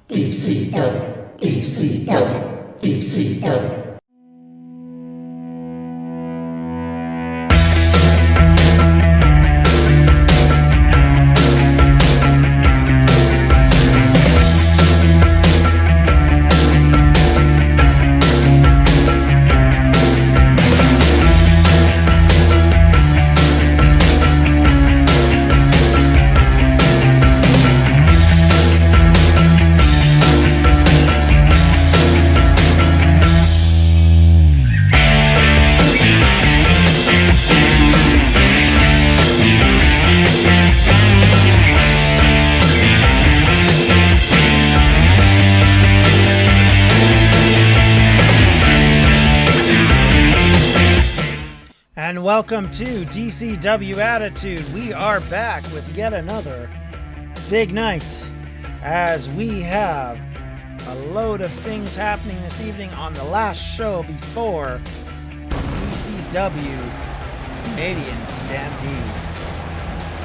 DCW, DCW, DCW. And welcome to DCW Attitude. We are back with yet another big night as we have a load of things happening this evening on the last show before DCW Canadian Stampede.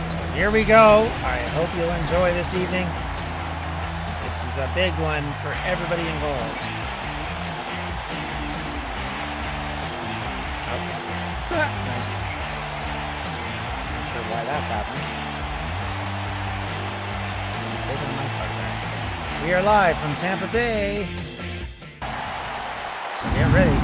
So here we go. I hope you'll enjoy this evening. This is a big one for everybody involved. Nice. Not sure why that's happening. Mistake on my part there. We are live from Tampa Bay. So get ready.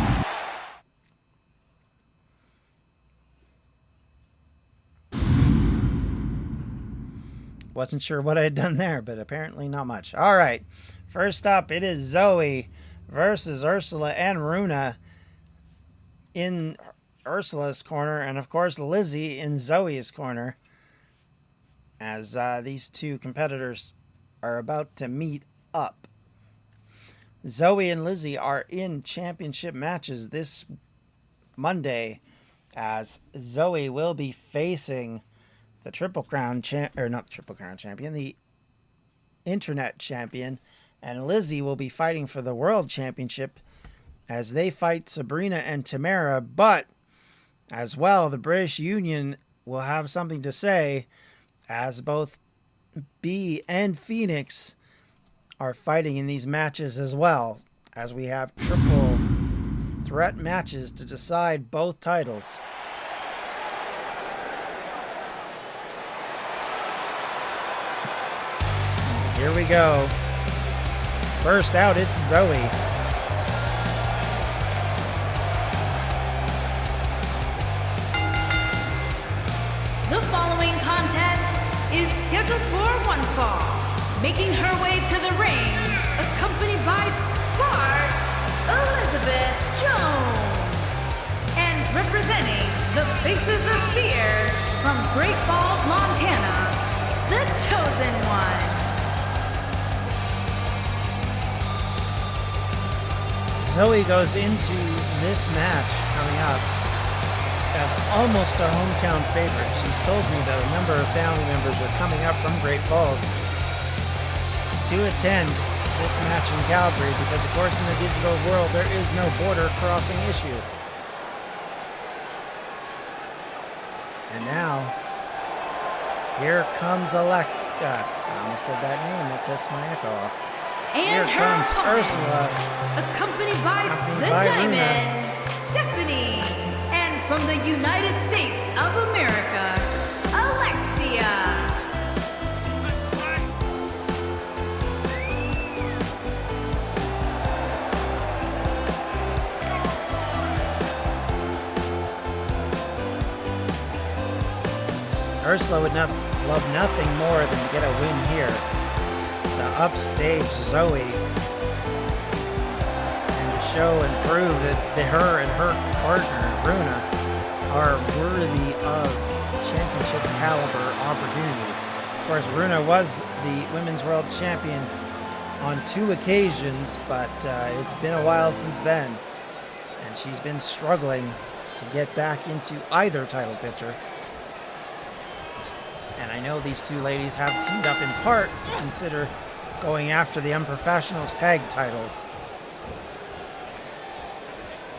Wasn't sure what I had done there, but apparently not much. All right. First up, it is Zoe versus Ursula and Runa in Ursula's corner, and of course Lizzie in Zoe's corner, as these two competitors are about to meet up. Zoe and Lizzie are in championship matches this Monday, as Zoe will be facing the Triple Crown champion, the Internet champion, and Lizzie will be fighting for the World Championship as they fight Sabrina and Tamara. But as well, the British Union will have something to say, as both Bea and Phoenix are fighting in these matches as well, as we have triple threat matches to decide both titles. Here we go. First out, it's Zoe. The following contest is scheduled for one fall. Making her way to the ring, accompanied by Sparks, Elizabeth Jones. And representing the Faces of Fear from Great Falls, Montana, the Chosen One. Zoe goes into this match coming up as almost a hometown favorite. She's told me that a number of family members are coming up from Great Falls to attend this match in Calgary because, of course, in the digital world, there is no border crossing issue. And now, here comes Alexa. I almost said that name. That sets my echo off. And here her comes opponent, Ursula, accompanied by the by Diamond, Runa. Stephanie, and from the United States of America, Alexia. Ursula would love nothing more than to get a win here, to upstage Zoe and to show and prove that her and her partner, Runa, are worthy of championship caliber opportunities. Of course, Runa was the Women's World Champion on 2 occasions, but it's been a while since then, and she's been struggling to get back into either title picture. And I know these two ladies have teamed up in part to consider going after the Unprofessionals tag titles.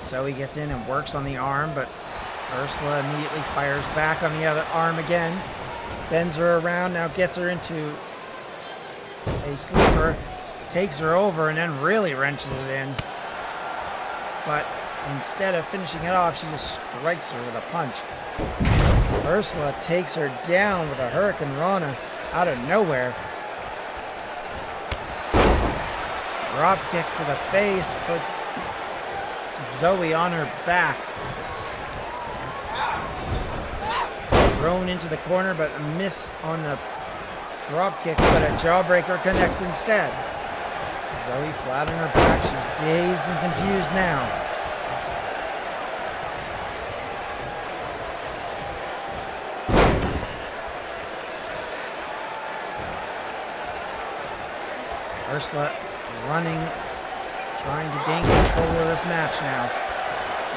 Zoe gets in and works on the arm, but Ursula immediately fires back on the other arm again. Bends her around, now gets her into a sleeper. takes her over and then really wrenches it in. But instead of finishing it off, she just strikes her with a punch. Ursula takes her down with a Hurricane Rana out of nowhere. Drop kick to the face puts Zoe on her back. Thrown into the corner, but a miss on the drop kick, but a jawbreaker connects instead. Zoe flat on her back. She's dazed and confused now. Ursula running, trying to gain control of this match now.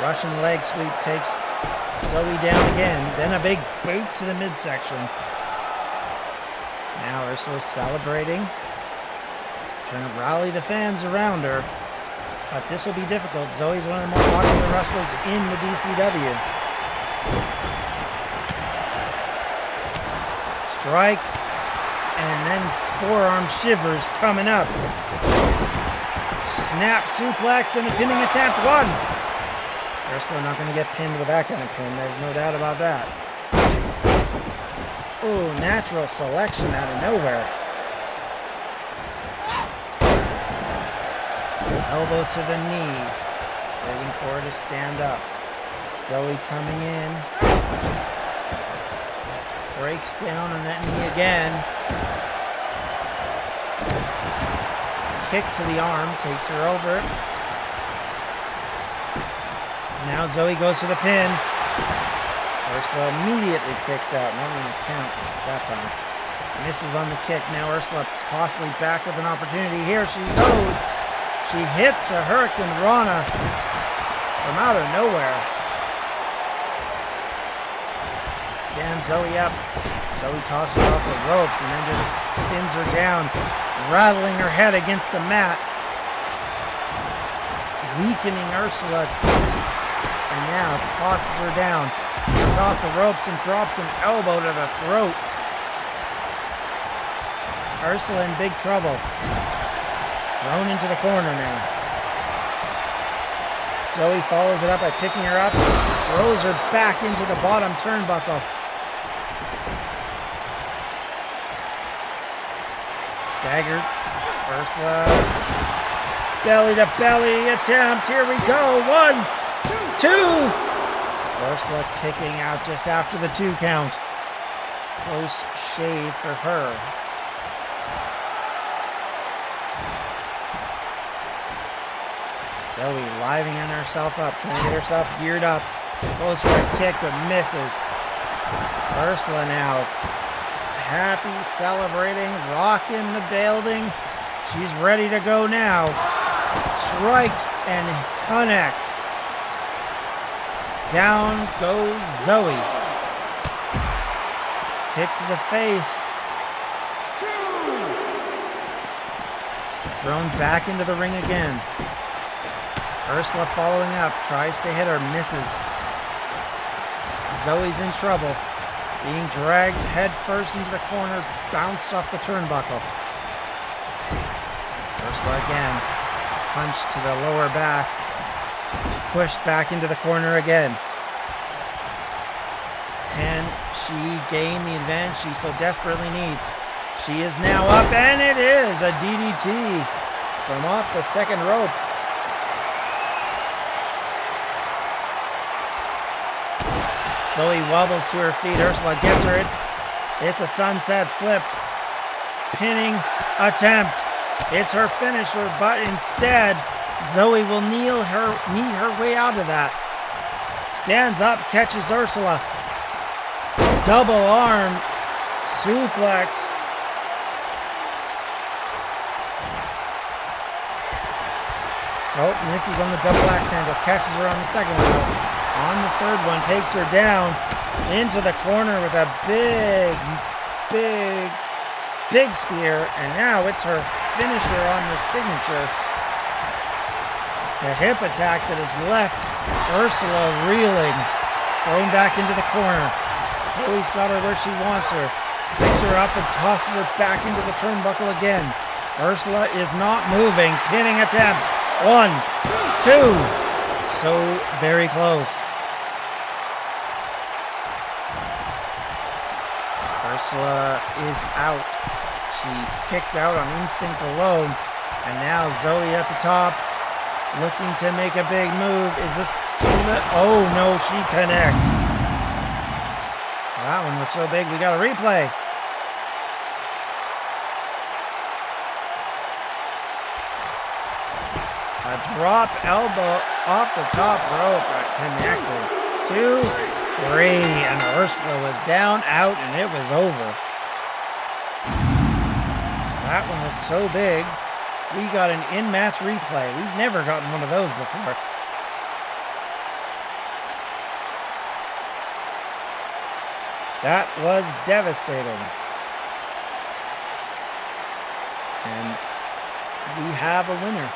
Russian leg sweep takes Zoe down again, then a big boot to the midsection. Now Ursula's celebrating, trying to rally the fans around her, but this will be difficult. Zoe's one of the more popular wrestlers in the DCW. Strike, and then forearm shivers coming up. Snap suplex and a pinning attempt. One. Ursula not going to get pinned with that kind of pin. There's no doubt about that. Ooh, natural selection out of nowhere. Elbow to the knee. Waiting for her to stand up. Zoe coming in. Breaks down on that knee again. Kick to the arm, takes her over. Now Zoe goes for the pin. Ursula immediately kicks out. Not even a count that time. Misses on the kick. Now Ursula possibly back with an opportunity. Here she goes. She hits a Hurricane Rana from out of nowhere. Stands Zoe up. Zoe tosses her off the ropes and then just pins her down, rattling her head against the mat, weakening Ursula, and now tosses her down, comes off the ropes and drops an elbow to the throat. Ursula in big trouble. Thrown into the corner now. Zoe follows it up by picking her up, throws her back into the bottom turnbuckle. Staggered. Ursula. Belly to belly attempt. Here we go. 1, 2. Ursula kicking out just after the 2 count. Close shave for her. Zoe livening herself up, trying to get herself geared up. Goes for a kick but misses. Ursula now happy, celebrating, rocking the building. She's ready to go now. Strikes and connects. Down goes Zoe. Kick to the face. Thrown back into the ring again. Ursula following up, tries to hit her, misses. Zoe's in trouble. Being dragged head first into the corner, bounced off the turnbuckle. Ursula again. Punch to the lower back. Pushed back into the corner again. Can she gain the advantage she so desperately needs? She is now up, and it is a DDT from off the second rope. Zoe wobbles to her feet. Ursula gets her. It's a sunset flip. Pinning attempt. It's her finisher, but instead, Zoe will knee her way out of that. Stands up, catches Ursula. Double arm suplex. Oh, misses on the double axe handle. Catches her on the second one. On the third one, takes her down into the corner with a big spear. And now it's her finisher on the signature. The hip attack that has left Ursula reeling. Thrown back into the corner. Zoe's got her where she wants her. Picks her up and tosses her back into the turnbuckle again. Ursula is not moving. Pinning attempt. 1, 2. So very close. Ursula is out. She kicked out on instinct alone. And now Zoe at the top, looking to make a big move. Is this... Oh, no, she connects. That one was so big, we got a replay. A drop elbow off the top rope that connected. 2, 3, and Ursula was down, out, and it was over. That one was so big, we got an in-match replay. We've never gotten one of those before. That was devastating. And we have a winner.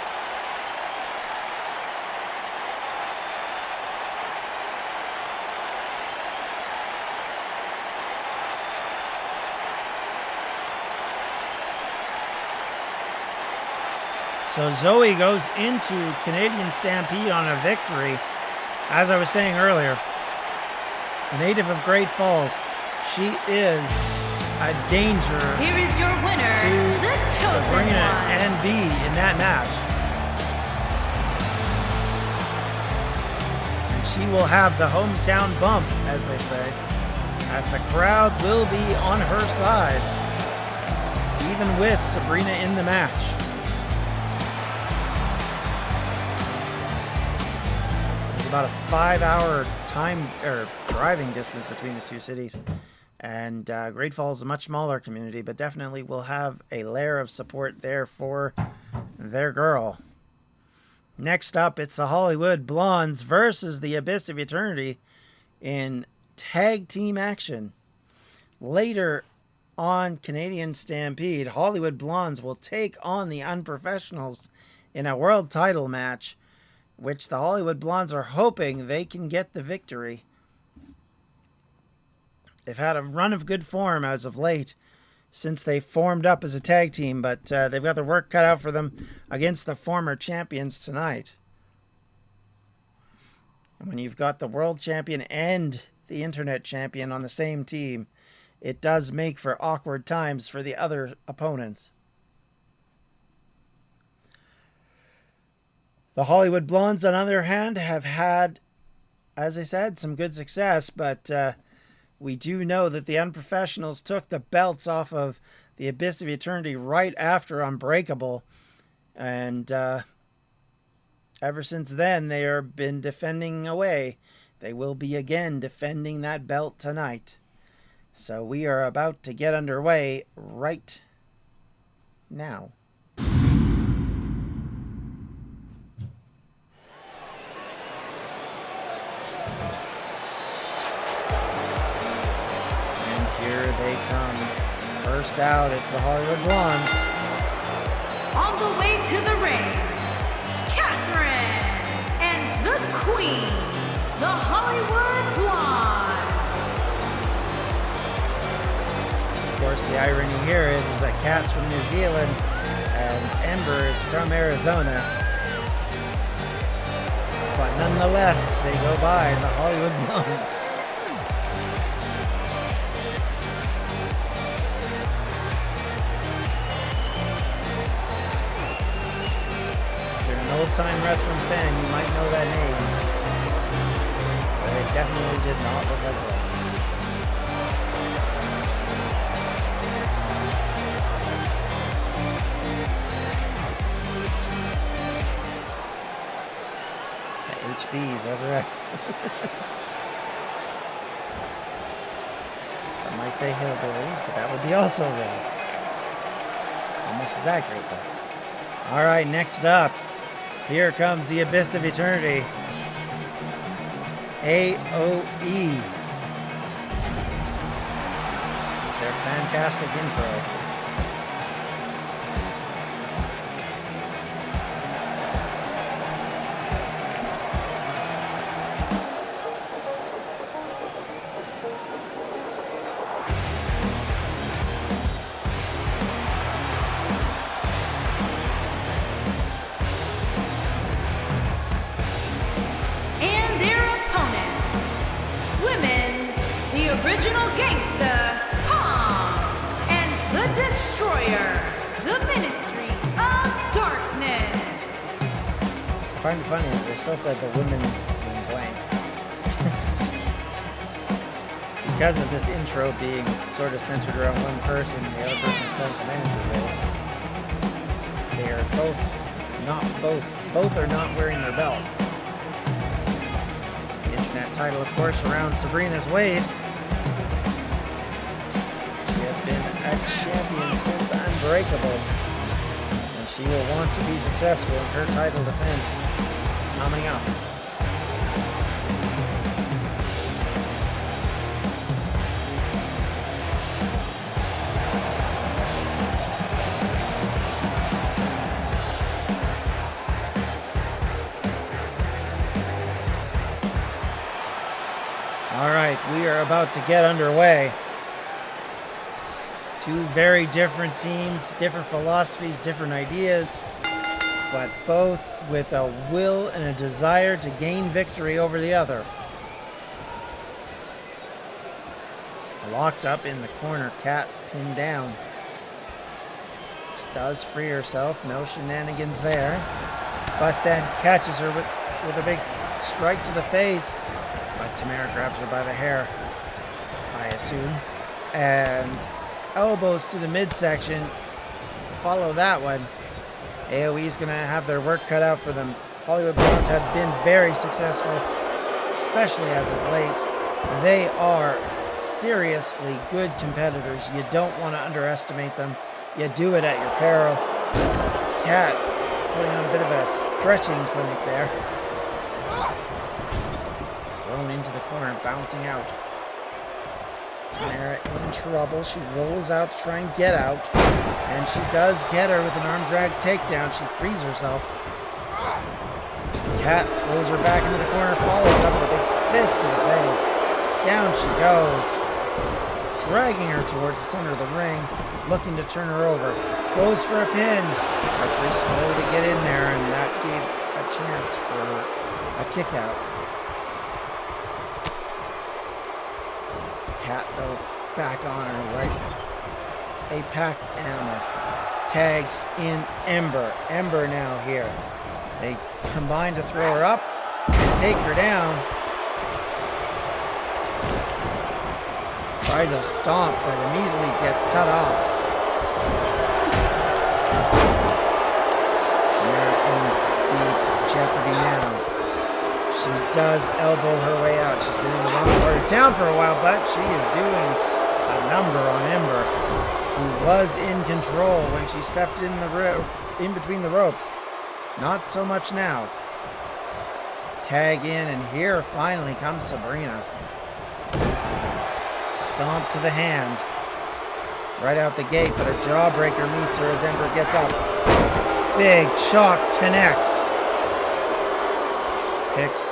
So Zoe goes into Canadian Stampede on a victory. As I was saying earlier, a native of Great Falls, she is a danger Here is your winner, to the chosen Sabrina one. and B in that match. And she will have the hometown bump, as they say, as the crowd will be on her side, even with Sabrina in the match. There's about a 5-hour time or driving distance between the two cities. And Great Falls is a much smaller community, but definitely will have a layer of support there for their girl. Next up, it's the Hollywood Blondes versus the Abyss of Eternity in tag team action. Later on Canadian Stampede, Hollywood Blondes will take on the Unprofessionals in a world title match, which the Hollywood Blondes are hoping they can get the victory. They've had a run of good form as of late since they formed up as a tag team, but they've got their work cut out for them against the former champions tonight. And when you've got the world champion and the internet champion on the same team, it does make for awkward times for the other opponents. The Hollywood Blondes, on the other hand, have had, as I said, some good success, but we do know that the Unprofessionals took the belts off of the Abyss of Eternity right after Unbreakable. And ever since then, they have been defending away. They will be again defending that belt tonight. So we are about to get underway right now. Here they come. First out, it's the Hollywood Blondes. On the way to the ring, Catherine and the Queen, the Hollywood Blondes. Of course, the irony here is that Kat's from New Zealand and Ember is from Arizona. But nonetheless, they go by the Hollywood Blondes. Old-time wrestling fan, you might know that name, but it definitely did not look like this. The HBs, that's right. Some might say hillbillies, but that would be also wrong. Almost as accurate, though. All right, next up. Here comes the Abyss of Eternity. AOE. Their fantastic intro. original gangsta, Kong, and the Destroyer, the Ministry of Darkness. I find it funny that they still said the women's in blank. Because of this intro being sort of centered around one person, the other person playing the manager role. They are both are not wearing their belts. The internet title, of course, around Sabrina's waist. She has been a champion since Unbreakable, and she will want to be successful in her title defense coming up. All right, we are about to get underway. Two very different teams, different philosophies, different ideas, but both with a will and a desire to gain victory over the other. Locked up in the corner, Kat pinned down. Does free herself, no shenanigans there, but then catches her with a big strike to the face. But Tamara grabs her by the hair, I assume, and elbows to the midsection. Follow that one. AOE's going to have their work cut out for them. Hollywood Blondes have been very successful, especially as of late. They are seriously good competitors. You don't want to underestimate them. You do it at your peril. Kat putting on a bit of a stretching clinic there. Thrown into the corner, bouncing out. Tamara in trouble. She rolls out to try and get out. And she does get her with an arm drag takedown. She frees herself. Kat throws her back into the corner, follows up with a big fist to the face. Down she goes. Dragging her towards the center of the ring, looking to turn her over. Goes for a pin. Referee slow to get in there, and that gave a chance for a kick out. Kat, though, back on her like a pack animal. Tags in Ember. Ember now here. They combine to throw her up and take her down. Tries a stomp, but immediately gets cut off. Tamara in deep jeopardy now. She does elbow her way out. She's been in the wrong part of town for a while, but she is doing a number on Ember, who was in control when she stepped in between the ropes. Not so much now. Tag in, and here finally comes Sabrina. Stomp to the hand. Right out the gate, but a jawbreaker meets her as Ember gets up. Big chop connects. Picks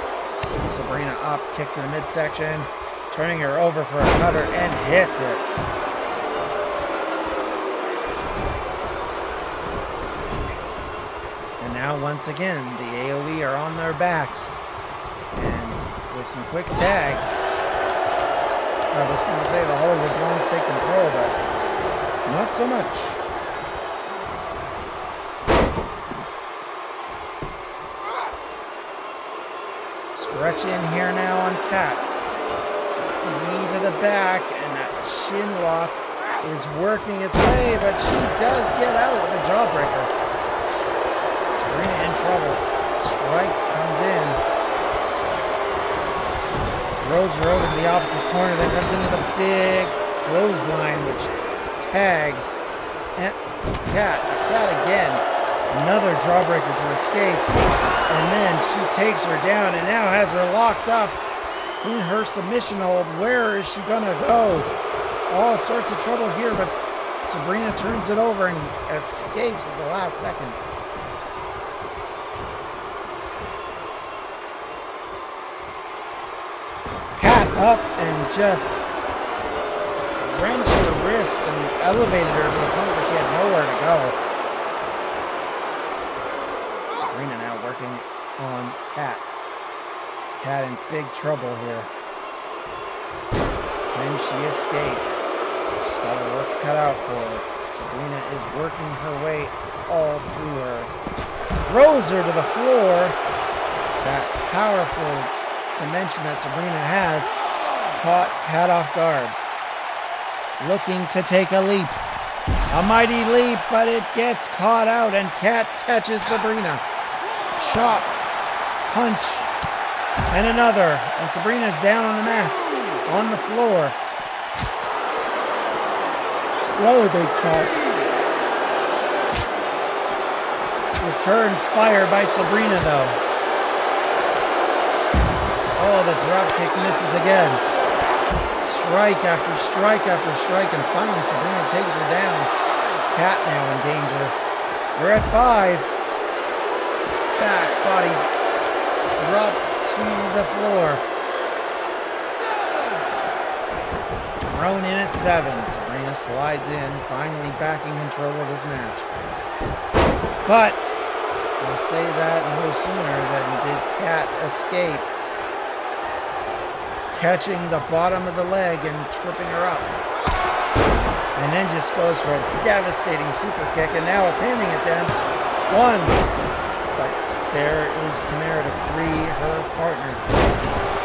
Sabrina up, kick to the midsection, turning her over for a cutter, and hits it. And now once again, the AOE are on their backs. And with some quick tags, I was going to say the Hollywood Blondes take control, but not so much. Stretch in here now on Kat. Knee to the back, and that shin lock is working its way, but she does get out with a jawbreaker. Sabrina in trouble. Strike comes in. Throws her over to the opposite corner, then comes into the big clothesline, which tags Kat again. Another jawbreaker to escape, and then she takes her down and now has her locked up in her submission hold. Where is she gonna go? All sorts of trouble here, but Sabrina turns it over and escapes at the last second. Kat up and just wrenched her wrist and elevated her to the point where she had nowhere to go. Sabrina now working on Kat. Kat in big trouble here. Can she escape? She's got her work cut out for her. Sabrina is working her way all through her. Throws her to the floor. That powerful dimension that Sabrina has caught Kat off guard. Looking to take a leap. A mighty leap, but it gets caught out, and Kat catches Sabrina. Chops. Punch. And another. And Sabrina's down on the mat. On the floor. Another big chop. Return fire by Sabrina, though. Oh, the drop kick misses again. Strike after strike after strike, and finally Sabrina takes her down. Kat now in danger. We're at 5. Back body dropped to the floor. Thrown in at 7. Sabrina slides in, finally back in control of this match. But I'll say that no sooner than did Kat escape, catching the bottom of the leg and tripping her up. And then just goes for a devastating super kick, and now a pinning attempt. 1. But there is Tamara to free her partner.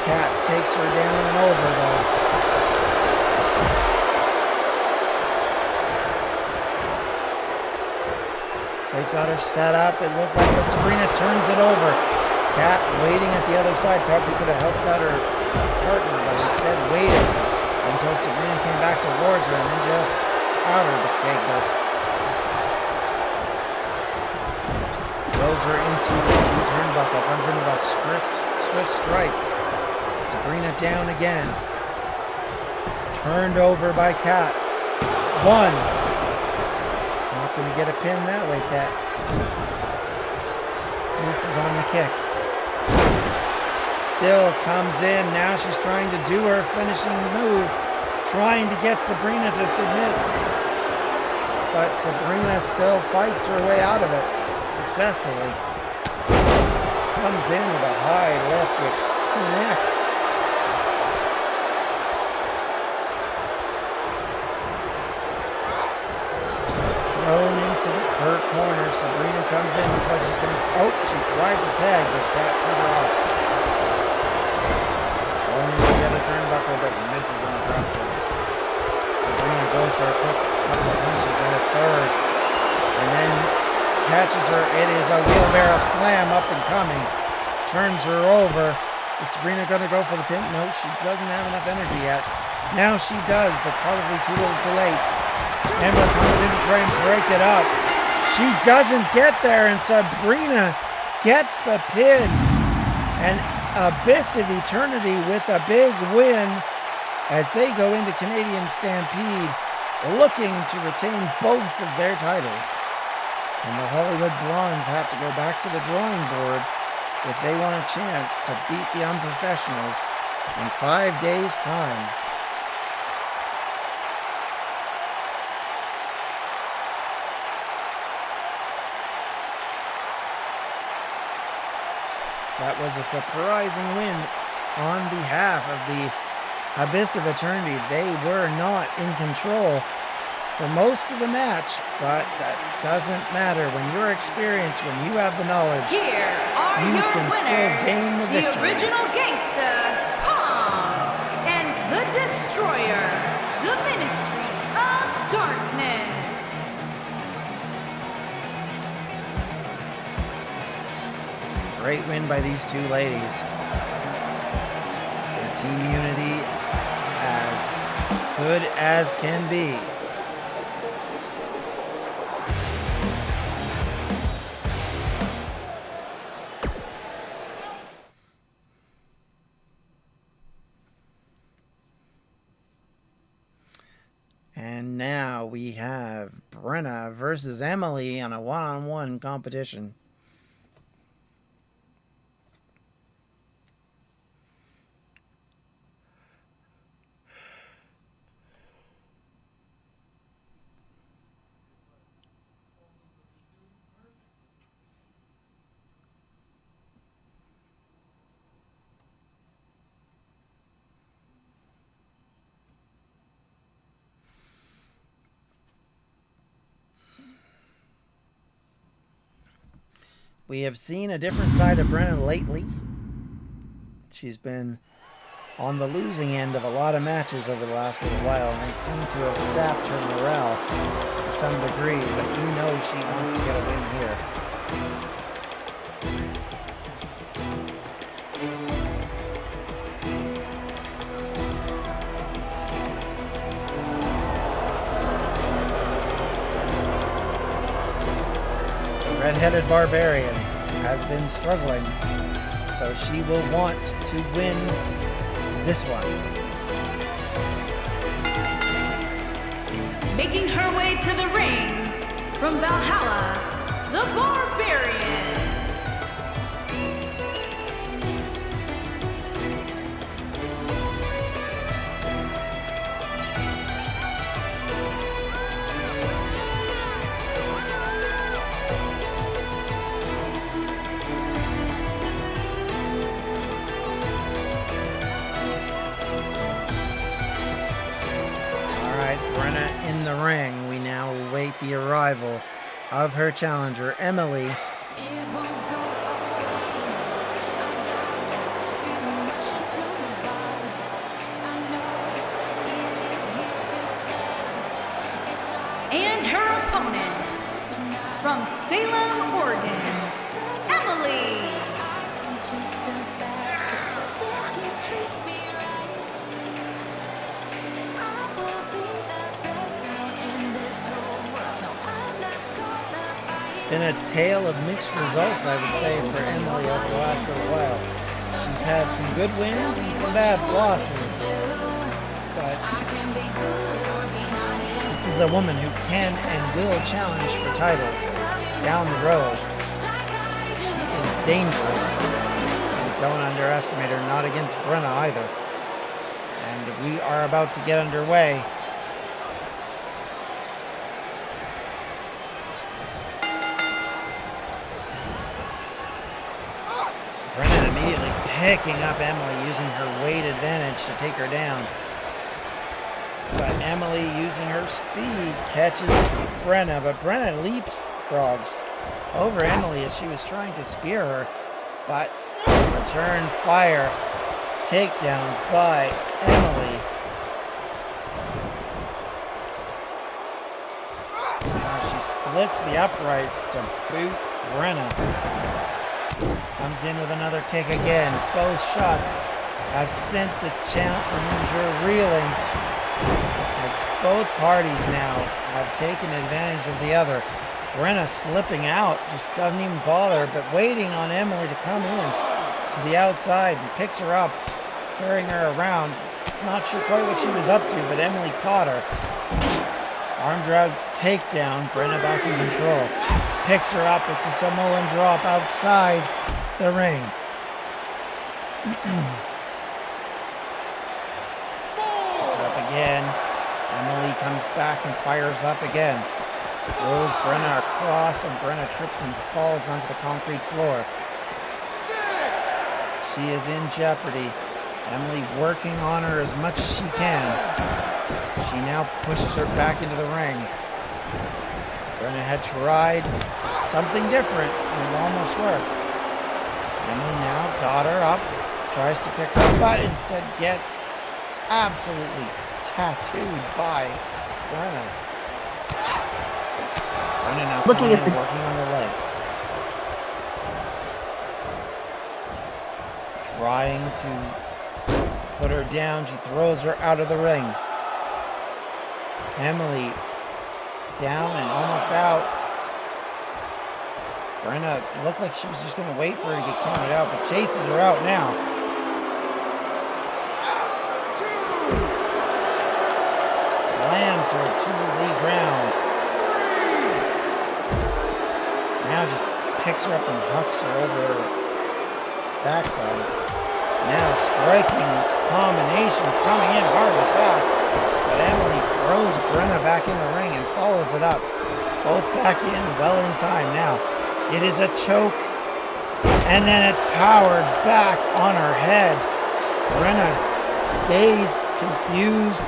Kat takes her down and over, though. They've got her set up, it looked like, but Sabrina turns it over. Kat waiting at the other side, probably could have helped out her partner, but instead waited until Sabrina came back towards her and then just powdered the cake up. Throws her into the turnbuckle, comes into a swift strike. Sabrina down again. Turned over by Kat. 1. Not going to get a pin that way, Kat. Misses on the kick. Still comes in. Now she's trying to do her finishing move. Trying to get Sabrina to submit. But Sabrina still fights her way out of it successfully. Comes in with a high lift which connects. Thrown into her corner. Sabrina comes in. Looks like she's going to... Oh, she tried to tag, but Kat cut her off. Going to get a turnbuckle, but misses on the drop kick. Sabrina goes for a quick couple of punches and a third. And then catches her. It is a wheelbarrow slam up and coming. Turns her over. Is Sabrina going to go for the pin? No, she doesn't have enough energy yet. Now she does, but probably too little too late. Ember comes in to try and break it up. She doesn't get there, and Sabrina gets the pin. And Abyss of Eternity with a big win as they go into Canadian Stampede, looking to retain both of their titles. And the Hollywood Blondes have to go back to the drawing board if they want a chance to beat the Unprofessionals in 5 days' time. That was a surprising win on behalf of the Abyss of Eternity. They were not in control for most of the match, but that doesn't matter. When you're experienced, when you have the knowledge, Here are you your can winners, still gain the the victory. original gangster, Pong, and the Destroyer, the Ministry of Darkness. Great win by these two ladies. Their team unity as good as can be. And now we have Brenna versus Emily on a one-on-one competition. We have seen a different side of Brenna lately. She's been on the losing end of a lot of matches over the last little while, and they seem to have sapped her morale to some degree, but you know she wants to get a win here. The red-headed barbarian has been struggling, so she will want to win this one. Making her way to the ring from Valhalla, the Barbarian. Brenna in the ring. We now await the arrival of her challenger, Emily. And her opponent from Salem, Oregon, Emily. Been a tale of mixed results, I would say, for Emily over the last little while. She's had some good wins and some bad losses, but this is a woman who can and will challenge for titles down the road. She is dangerous, and don't underestimate her, not against Brenna either. And we are about to get underway. Brenna immediately picking up Emily, using her weight advantage to take her down. But Emily, using her speed, catches Brenna. But Brenna leapfrogs over Emily as she was trying to spear her. But return fire, takedown by Emily. Now she splits the uprights to boot Brenna. Comes in with another kick again. Both shots have sent the challenger reeling, as both parties now have taken advantage of the other. Brenna slipping out, just doesn't even bother, but waiting on Emily to come in to the outside and picks her up, carrying her around. Not sure quite what she was up to, but Emily caught her. Arm drag takedown, Brenna back in control. Picks her up, it's a Samoan drop outside the ring. Up again. Emily comes back and fires up again. Throws Brenna across, and Brenna trips and falls onto the concrete floor. She is in jeopardy. Emily working on her as much as she can. She now pushes her back into the ring. Brenna had tried something different, and it almost worked. Emily now got her up, tries to pick her up, but instead gets absolutely tattooed by Brenna. Brenna now working on the legs. Trying to put her down, she throws her out of the ring. Emily down and almost out. Brenna looked like she was just going to wait for her to get counted out, but chases her out now. Slams her to the ground. Now just picks her up and hucks her over her backside. Now striking combinations coming in hard and fast. But Emily throws Brenna back in the ring and follows it up. Both back in well in time now. It is a choke, and then it powered back on her head. Brenna, dazed, confused,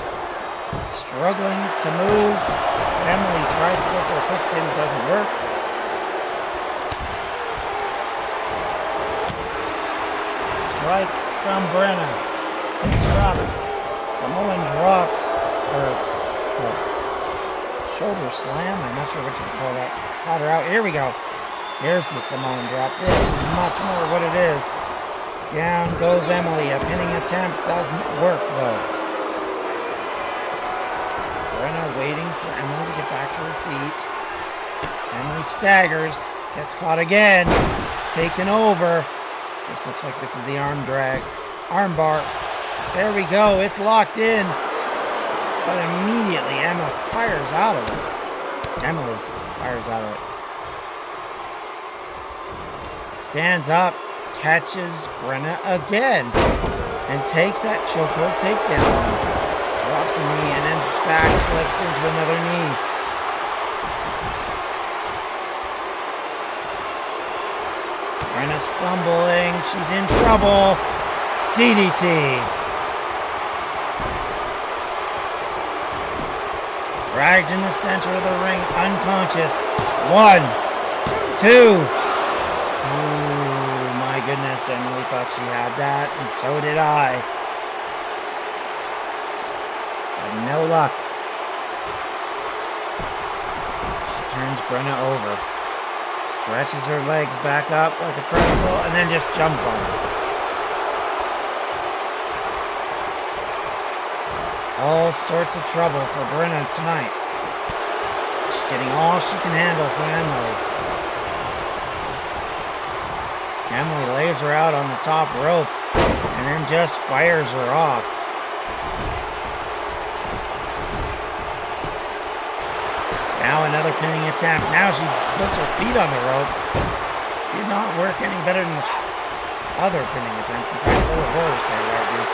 struggling to move. Emily tries to go for a quick pin, doesn't work. strike from Brenna. Picks her up. Samoan drop, or shoulder slam. I'm not sure what you would call that. Caught her out. Here we go. Here's the Samoan drop. This is much more what it is. Down goes Emily. A pinning attempt doesn't work though. Brenna waiting for Emily to get back to her feet. Emily staggers. Gets caught again. Taken over. This looks like this is the arm drag. Arm bar. There we go. It's locked in. But immediately Emma fires out of it. Emily fires out of it. Stands up. Catches Brenna again. And takes that chokehold takedown. Drops a knee and then backflips into another knee. Brenna stumbling. She's in trouble. DDT. Dragged in the center of the ring, unconscious. 1, 2. Oh my goodness, Emily thought she had that, and so did I. But no luck. She turns Brenna over. Stretches her legs back up like a pretzel, and then just jumps on her. All sorts of trouble for Brenna tonight. She's getting all she can handle from Emily. Emily lays her out on the top rope and then just fires her off. Now another pinning attempt. Now she puts her feet on the rope. Did not work any better than the other pinning attempts. In fact, a little worse, I would argue.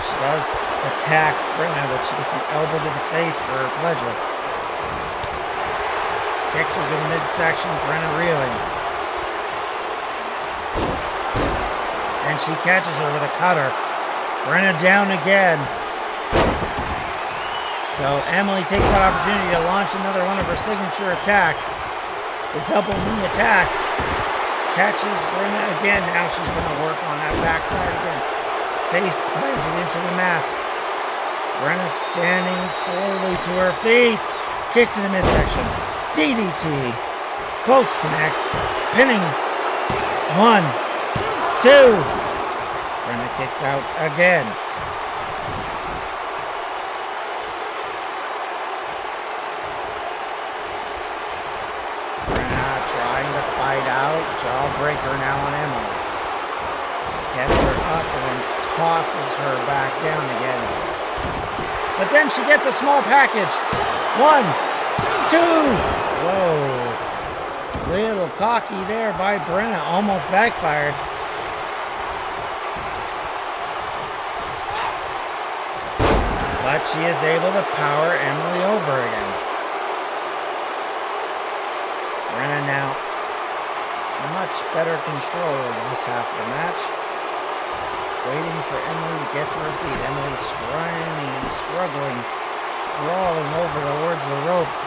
She does attack Brenna, but she gets an elbow to the face for her pleasure. Kicks her to the midsection, Brenna reeling. And she catches her with a cutter. Brenna down again. So Emily takes that opportunity to launch another one of her signature attacks. The double knee attack. Catches Brenna again. Now she's going to work on that backside again. Face planted into the mat. Brenna standing slowly to her feet. Kick to the midsection. DDT. Both connect. Pinning. 1, 2. Brenna kicks out again. Brenna trying to fight out. Jawbreaker now on Emily. Gets her up and then tosses her back down again. But then she gets a small package. 1, 2. Whoa. Little cocky there by Brenna. Almost backfired. But she is able to power Emily over again. Brenna now much better control in this half of the match. Waiting for Emily to get to her feet. Emily screaming and struggling, crawling over towards the ropes.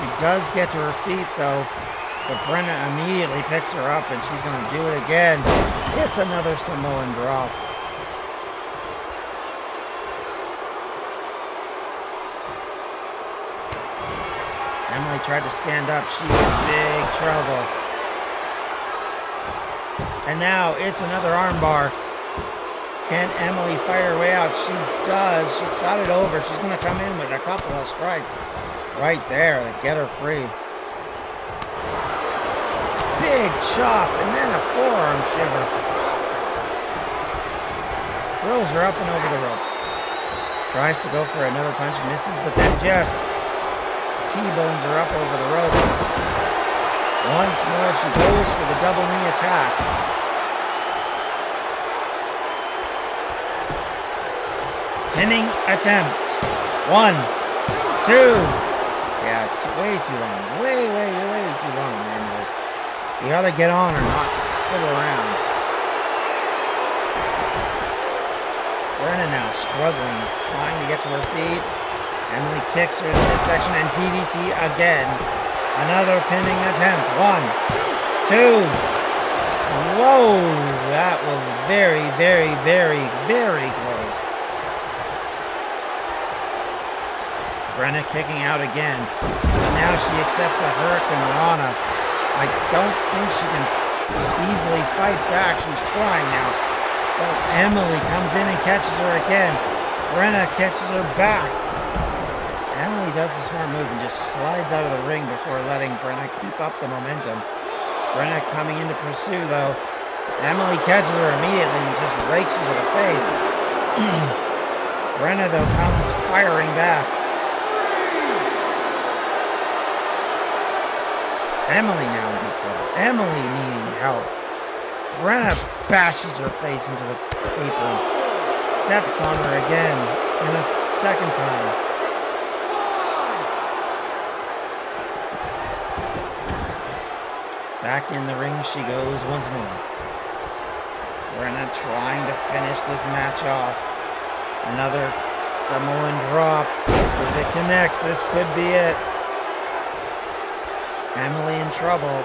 She does get to her feet though, but Brenna immediately picks her up and she's going to do it again. It's another Samoan drop. Emily tried to stand up. She's in big trouble. And now it's another armbar. Can Emily fire her way out? She does. She's got it over. She's going to come in with a couple of strikes right there that get her free. Big chop and then a forearm shiver. Throws her up and over the ropes. Tries to go for another punch, misses, but then just T-bones her up over the rope. Once more, she goes for the double knee attack. Pinning attempts. 1, 2. Yeah, it's way too long. Way too long there, Emily. You gotta get on or not fiddle around. Brenna now struggling, trying to get to her feet. Emily kicks her in the midsection and DDT again. Another pinning attempt. 1, 2. Whoa! that was very, very, very, very close. Brenna kicking out again. And now she accepts a Hurricane Rana. I don't think she can easily fight back. She's trying now. But Emily comes in and catches her again. Brenna catches her back. Emily does the smart move and just slides out of the ring before letting Brenna keep up the momentum. Brenna coming in to pursue, though. Emily catches her immediately and just rakes her to the face. Brenna, though, comes firing back. Emily now in deep trouble. Emily needing help. Brenna bashes her face into the apron. Steps on her again, and a second time. Back in the ring she goes once more. Brenna trying to finish this match off. Another Samoan drop. If it connects, this could be it. Emily in trouble.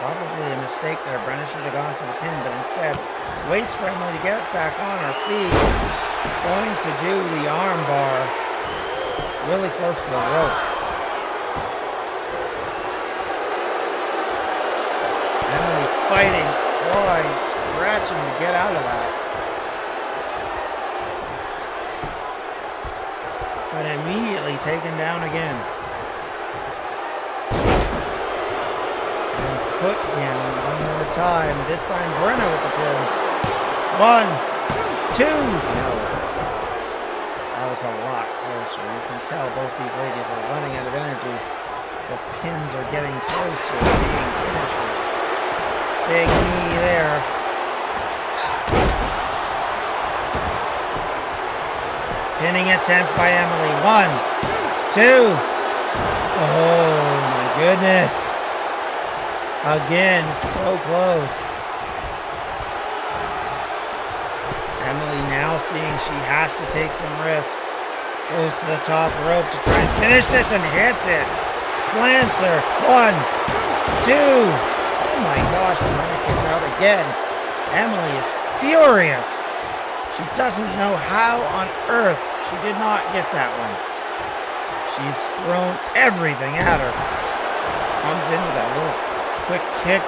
Probably a mistake there. Brenna should have gone for the pin, but instead waits for Emily to get back on her feet. Going to do the arm bar. Really close to the ropes. Emily fighting, clawing, scratching to get out of that. But immediately taken down again. Put down one more time. This time Brenna with the pin. 1, 2. No. That was a lot closer. You can tell both these ladies are running out of energy. The pins are getting closer to being finishers. Big knee there. Pinning attempt by Emily. 1, 2. Oh my goodness. Again, so close. Emily now seeing she has to take some risks. Goes to the top rope to try and finish this and hits it. Plants her. 1, 2. Oh my gosh, Brenna kicks out again. Emily is furious. She doesn't know how on earth she did not get that one. She's thrown everything at her. Comes in with that little quick kick.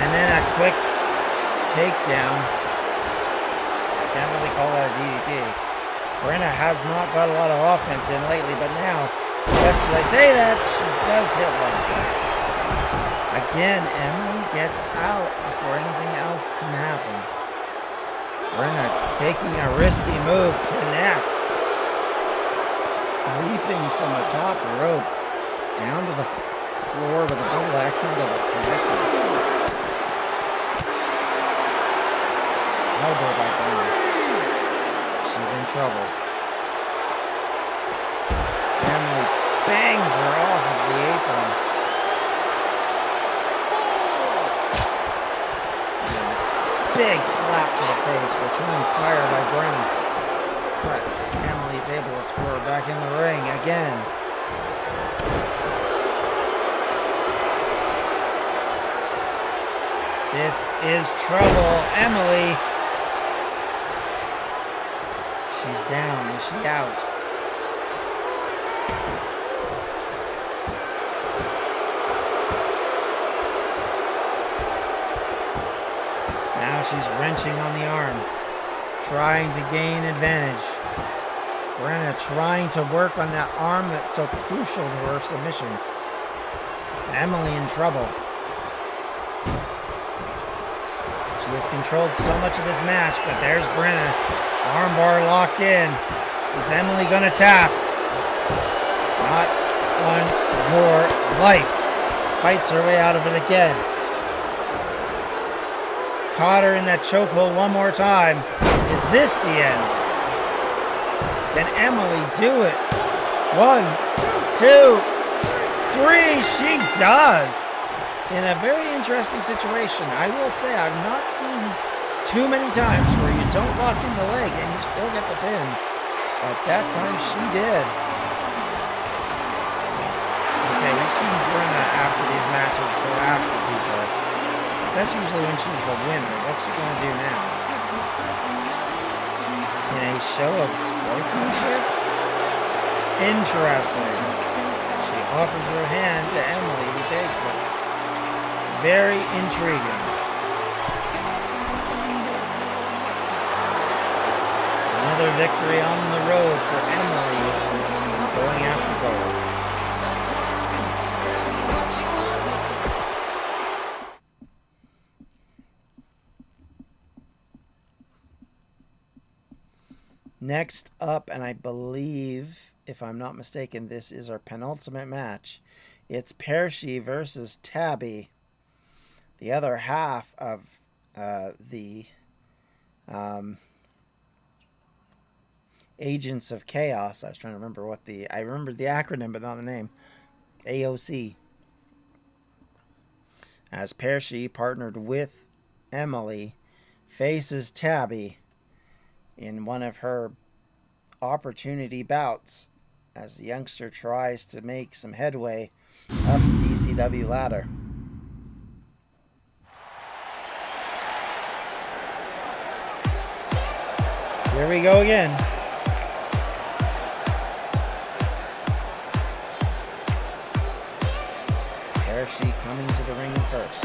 And then a quick takedown. Can't really call that a DDT. Brenna has not got a lot of offense in lately, but now, just as I say that, she does hit one. Again, Emily gets out before anything else can happen. Brenna taking a risky move, connects. Leaping from the top rope down to the floor with a double axe handle that connects it. Elbow by Brenna. She's in trouble. Emily bangs her off of the apron. Big slap to the face, returning fire by Brenna. But Emily's able to throw her back in the ring again. This is trouble. Emily. She's down. Is she out? Now she's wrenching on the arm, trying to gain advantage. Brenna trying to work on that arm that's so crucial to her submissions. Emily in trouble. She has controlled so much of this match, but there's Brenna. Armbar locked in. Is Emily going to tap? Not on your life. Fights her way out of it again. Caught her in that chokehold one more time. Is this the end? Can Emily do it? 1, 2, 3. She does. In a very interesting situation. I will say I've not seen too many times where you don't lock in the leg and you still get the pin. But that time she did. Okay, we've seen Brenna after these matches go after people. That's usually when she's the winner. What's she going to do now? In a show of sportsmanship? Interesting. She offers her hand to Emily, who takes it. Very intriguing. Another victory on the road for Emily, going after gold. Next up, and I believe, if I'm not mistaken, this is our penultimate match. It's Pershi versus Tabby, the other half of the Agents of Chaos. I was trying to remember I remembered the acronym, but not the name. AOC. As Pershi, partnered with Emily, faces Tabby in one of her opportunity bouts as the youngster tries to make some headway up the DCW ladder. Here we go again. Pershi coming to the ring first.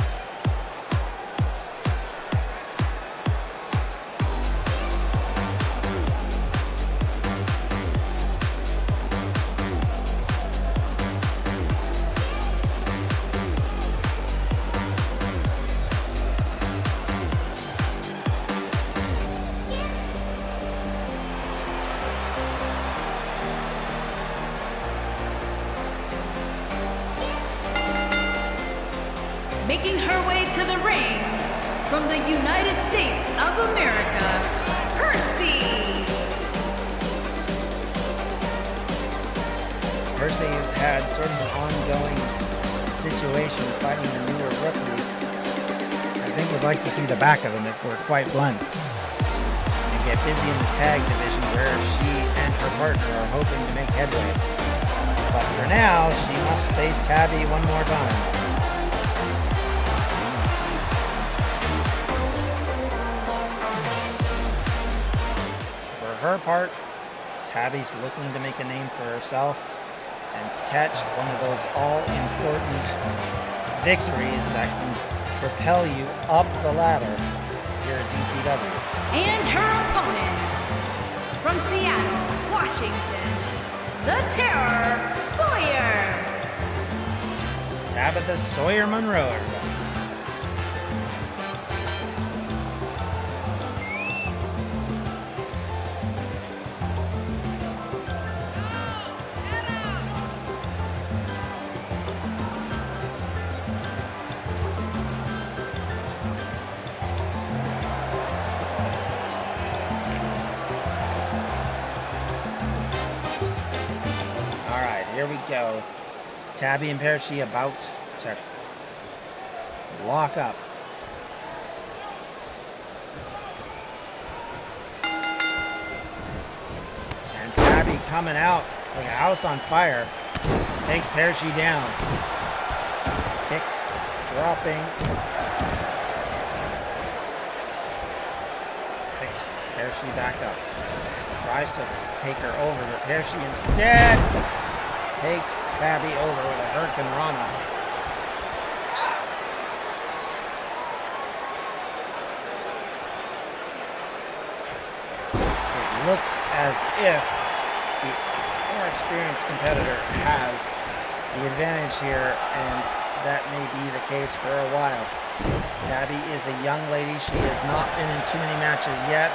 Making her way to the ring from the United States of America, Percy. Percy has had sort of an ongoing situation fighting the newer rookies. I think we'd like to see the back of him, if we're quite blunt, and get busy in the tag division where she and her partner are hoping to make headway. But for now, she must face Tabby one more time. Her part, Tabby's looking to make a name for herself and catch one of those all-important victories that can propel you up the ladder here at DCW. And her opponent, from Seattle, Washington, the Terror, Sawyer. Tabitha Sawyer Monroe, everybody. Here we go. Tabby and Pershi about to lock up. And Tabby coming out like a house on fire. Takes Pershi down. Kicks, dropping. Picks Pershi back up. Tries to take her over, but Pershi instead takes Tabby over with a Hurricane Rana. It looks as if the more experienced competitor has the advantage here, and that may be the case for a while. Tabby is a young lady. She has not been in too many matches yet.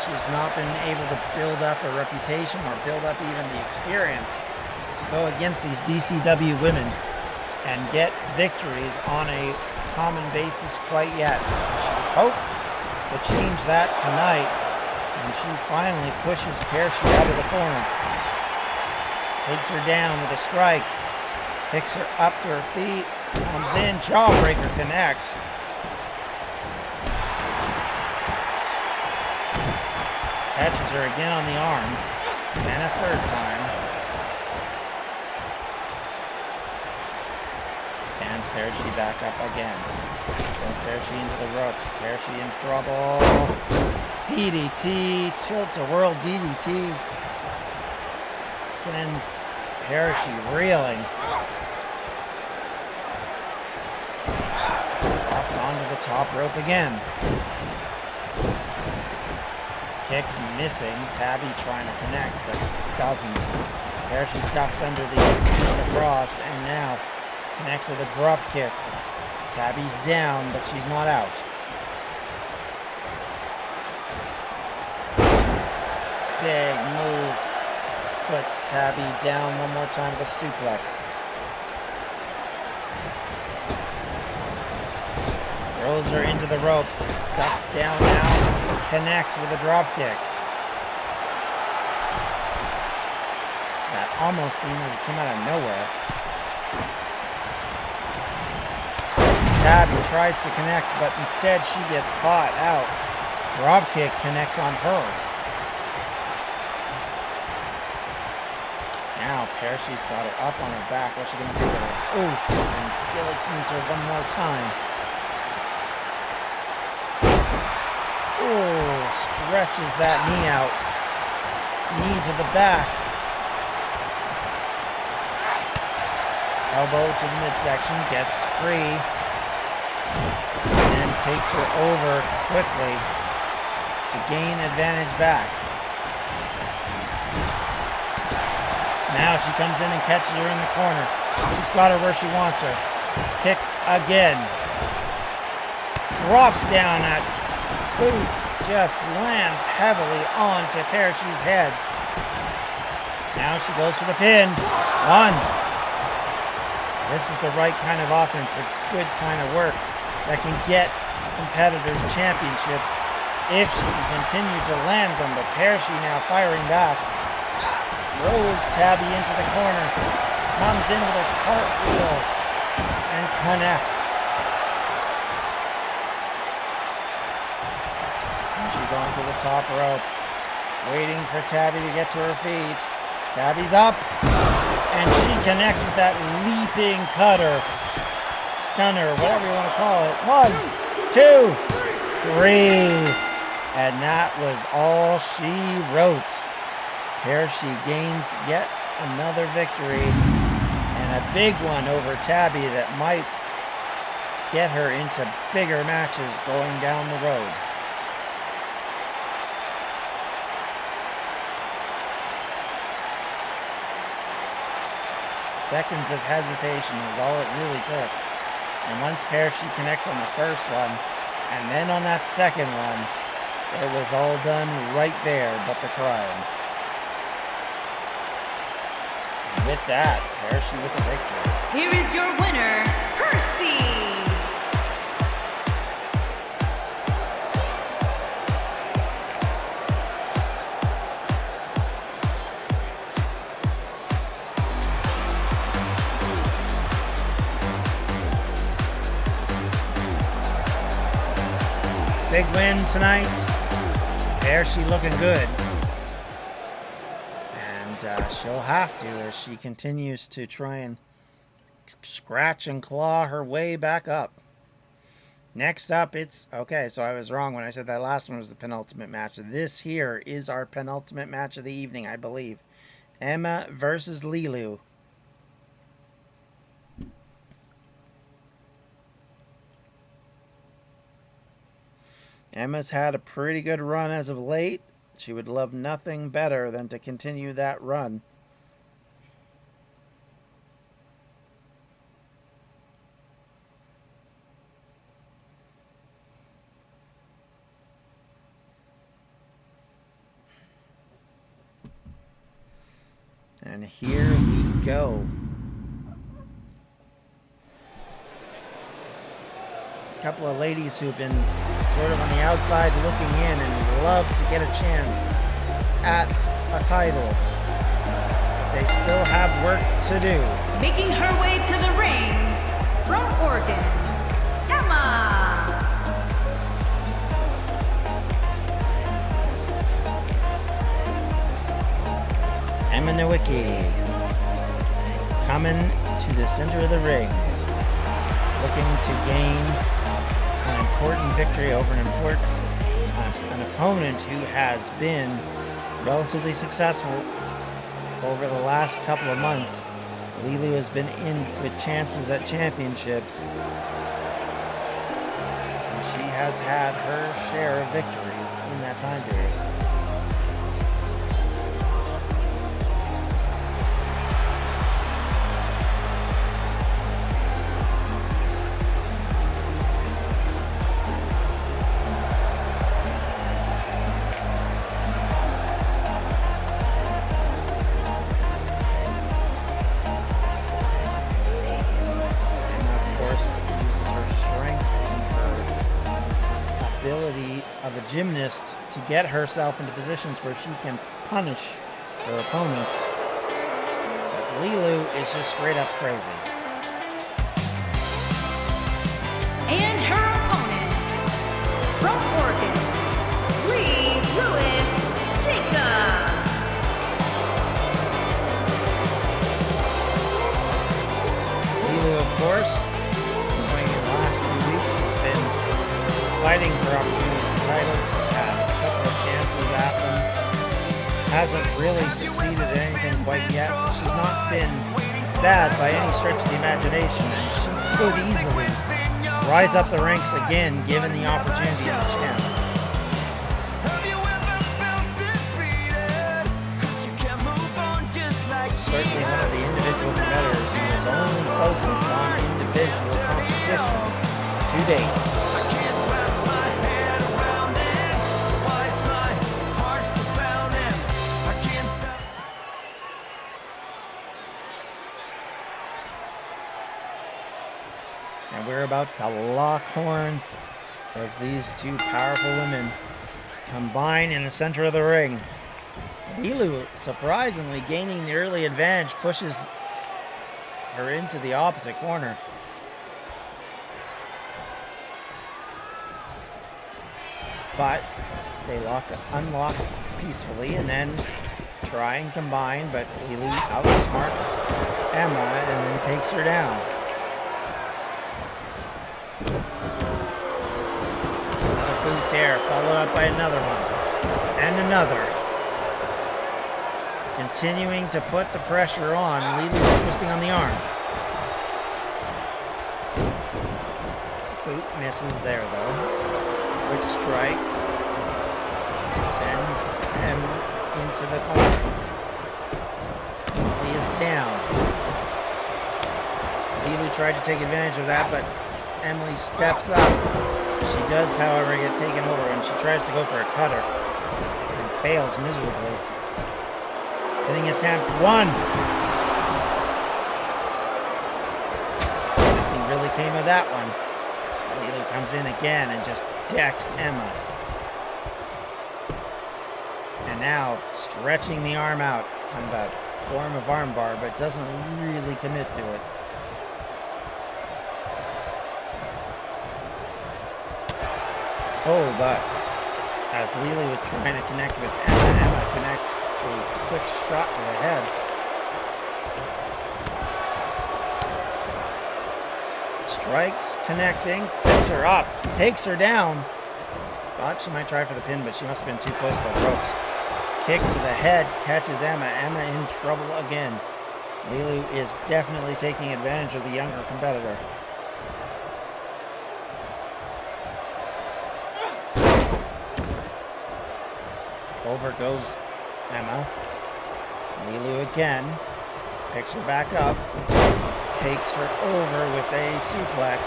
She's not been able to build up a reputation or build up even the experience to go against these DCW women and get victories on a common basis quite yet. She hopes to change that tonight, and she finally pushes Pershi out of the corner. Takes her down with a strike, picks her up to her feet, comes in, jawbreaker connects. Catches her again on the arm, and a third time. Stands Parashi back up again. Goes Parashi into the ropes. Parashi in trouble. DDT. Tilt-a-whirl DDT. Sends Parashi reeling. Dropped onto the top rope again. Kicks missing. Tabby trying to connect, but doesn't. Parashi ducks under the cross, and now connects with a drop kick. Tabby's down, but she's not out. Big move. Puts Tabby down one more time with a suplex. Throws her into the ropes. Ducks down now. Connects with a drop kick. That almost seemed like it came out of nowhere. Tabby tries to connect, but instead she gets caught out. Drop kick connects on her. Now Parashi's got her up on her back. What's she going to do with her? Ooh, and guillotines her one more time. Ooh, stretches that knee out. Knee to the back. Elbow to the midsection, gets free. And takes her over quickly to gain advantage back. Now she comes in and catches her in the corner. She's got her where she wants her. Kick again. Drops down that boot. Just lands heavily onto Parashi's head. Now she goes for the pin. One. This is the right kind of offense, a good kind of work that can get competitors championships if she can continue to land them. But Parashi now firing back. Throws Tabby into the corner. Comes in with a cartwheel and connects. And she's going to the top rope. Waiting for Tabby to get to her feet. Tabby's up. And she connects with that leaping cutter. Stunner, whatever you want to call it. 1, 2, 3. And that was all she wrote. Here she gains yet another victory. And a big one over Tabby that might get her into bigger matches going down the road. Seconds of hesitation is all it really took. And once Parashi connects on the first one, and then on that second one, it was all done right there but the crying. And with that, Parashi with the victory. Here is your winner, Percy. Big win tonight. Parashi looking good. And she'll have to as she continues to try and scratch and claw her way back up. Next up, it's... Okay, so I was wrong when I said that last one was the penultimate match. This here is our penultimate match of the evening, I believe. Emma versus Lilu. Emma's had a pretty good run as of late. She would love nothing better than to continue that run. And here we go. A couple of ladies who've been sort of on the outside looking in and love to get a chance at a title. They still have work to do. Making her way to the ring from Oregon, Emma. Emma Nowicki coming to the center of the ring. looking to gain an important victory over an opponent who has been relatively successful over the last couple of months. Lilu has been in with chances at championships, and she has had her share of victories in that time period. Of a gymnast to get herself into positions where she can punish her opponents. But Lilu is just straight up crazy. And her opponent, from Oregon, Lee Lewis Jacob. Lilu, of course, going in the last few weeks, has been fighting for opportunities and titles. Has had a couple of chances at them. Hasn't really succeeded at anything quite yet. She's not been bad by any stretch of the imagination, and she could easily rise up the ranks again given the opportunity and the chance. Certainly one of the individual competitors who is only focused on individual competition to date. And we're about to lock horns as these two powerful women combine in the center of the ring. Lilu, surprisingly gaining the early advantage, pushes her into the opposite corner. But they unlock peacefully and then try and combine, but Lilu outsmarts Emma and then takes her down. Another boot there, followed up by another one. And another. Continuing to put the pressure on. Lilu twisting on the arm. Boot misses there though. Quick strike. Sends him into the corner. He is down. Lilu tried to take advantage of that, but Emily steps up. She does, however, get taken over, and she tries to go for a cutter and fails miserably. Hitting attempt one. Nothing really came of that one. Lilu comes in again and just decks Emma. And now stretching the arm out, kind of a form of armbar, but doesn't really commit to it. Oh, but as Lilu was trying to connect with Emma, Emma connects a quick shot to the head. Strikes, connecting, picks her up, takes her down. Thought she might try for the pin, but she must have been too close to the ropes. Kick to the head, catches Emma. Emma in trouble again. Lilu is definitely taking advantage of the younger competitor. Over goes Emma. Lilu again. Picks her back up. Takes her over with a suplex.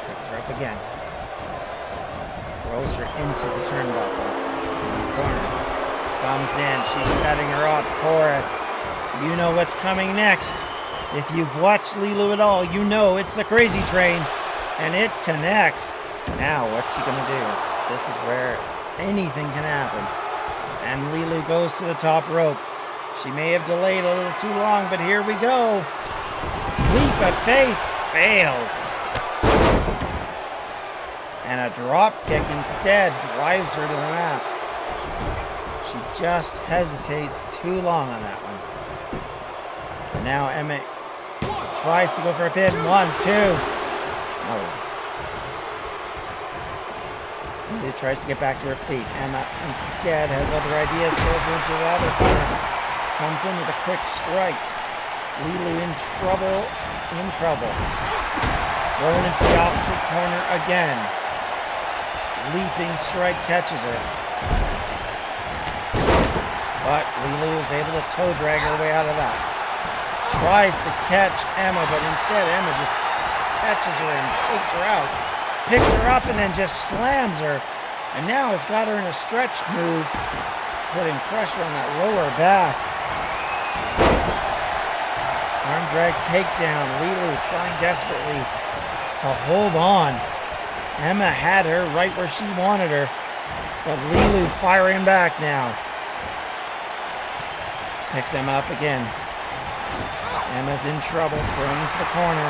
Picks her up again. Throws her into the turnbuckle. In the corner. Comes in. She's setting her up for it. You know what's coming next. If you've watched Lilu at all, you know it's the crazy train. And it connects. Now, what's she going to do? This is where anything can happen. And Lilu goes to the top rope. She may have delayed a little too long, but here we go. Leap of faith fails. And a drop kick instead drives her to the mat. She just hesitates too long on that one. And now Emma tries to go for a pin. 1, 2. Oh. Lulu tries to get back to her feet. Emma instead has other ideas. Throws her into the other corner. Comes in with a quick strike. Lulu in trouble. Thrown into the opposite corner again. Leaping strike catches her. But Lulu is able to toe drag her way out of that. Tries to catch Emma, but instead Emma just catches her and takes her out. Picks her up and then just slams her. And now has got her in a stretch move, putting pressure on that lower back. Arm drag takedown. Lulu trying desperately to hold on. Emma had her right where she wanted her. But Lulu firing back now. Picks Emma up again. Emma's in trouble, thrown into the corner.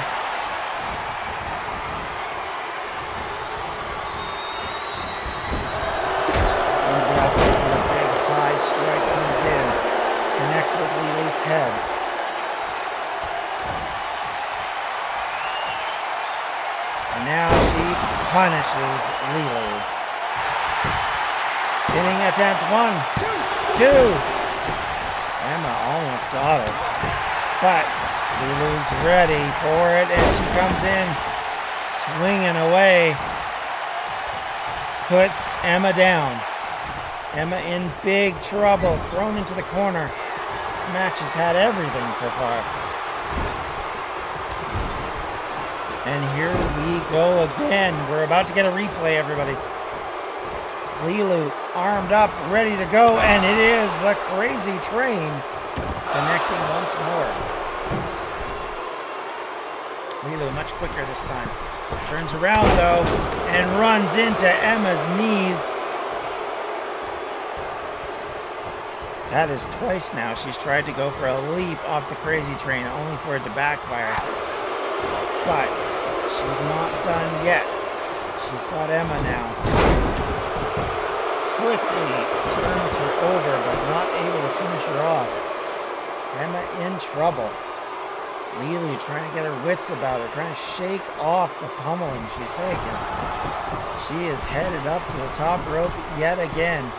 One of the opposites with a big high strike comes in. Connects with Lulu's head. And now she punishes Lulu. Pinning attempt 1, 2. Emma almost got her. But Lulu's ready for it, and she comes in swinging away. Puts Emma down. Emma in big trouble, thrown into the corner. This match has had everything so far. And here we go again. We're about to get a replay, everybody. Lulu armed up, ready to go, and it is the crazy train connecting once more. Lulu much quicker this time. Turns around though and runs into Emma's knees. That is twice now she's tried to go for a leap off the crazy train, only for it to backfire. But she's not done yet. She's got Emma now. Quickly turns her over, but not able to finish her off. Emma in trouble. Lulu trying to get her wits about her, trying to shake off the pummeling she's taken. She is headed up to the top rope yet again.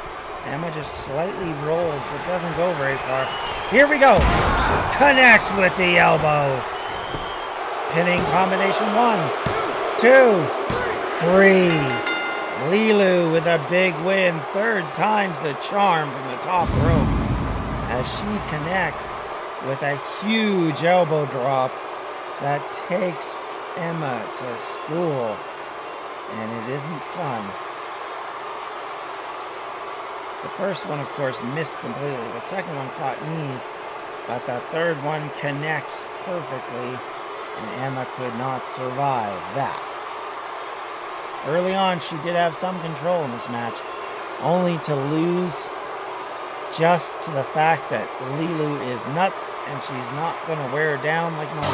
Emma just slightly rolls, but doesn't go very far. Here we go. Connects with the elbow. Pinning combination 1, 2, 3. Lulu with a big win, 3rd time's the charm from the top rope as she connects with a huge elbow drop that takes Emma to school, and it isn't fun. The first one, of course, missed completely. The second one caught knees, but the third one connects perfectly, and Emma could not survive that. Early on, she did have some control in this match, only to lose just to the fact that Lulu is nuts and she's not going to wear her down like normal.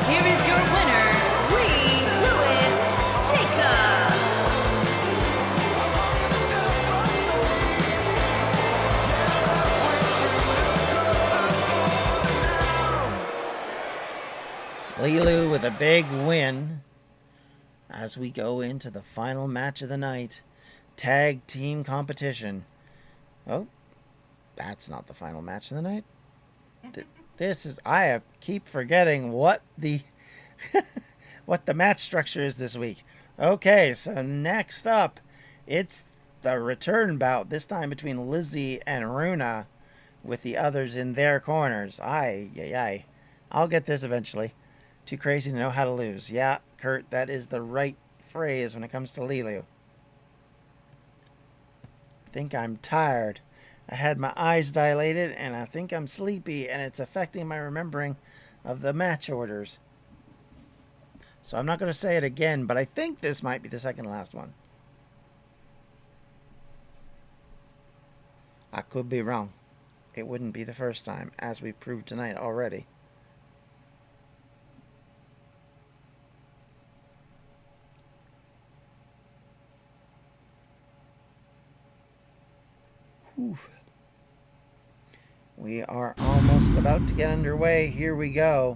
Here is your winner, Lee Lewis Jacob. Lulu with a big win. As we go into the final match of the night, tag team competition. Oh, that's not the final match of the night. This is, keep forgetting what the what the match structure is this week. Okay, so next up, it's the return bout, this time between Lizzie and Runa, with the others in their corners. I'll get this eventually. Too crazy to know how to lose. Yeah, Kurt, that is the right phrase when it comes to Lulu. I think I'm tired. I had my eyes dilated, and I think I'm sleepy, and it's affecting my remembering of the match orders. So I'm not going to say it again, but I think this might be the second last one. I could be wrong. It wouldn't be the first time, as we proved tonight already. Whew. We are almost about to get underway. Here we go.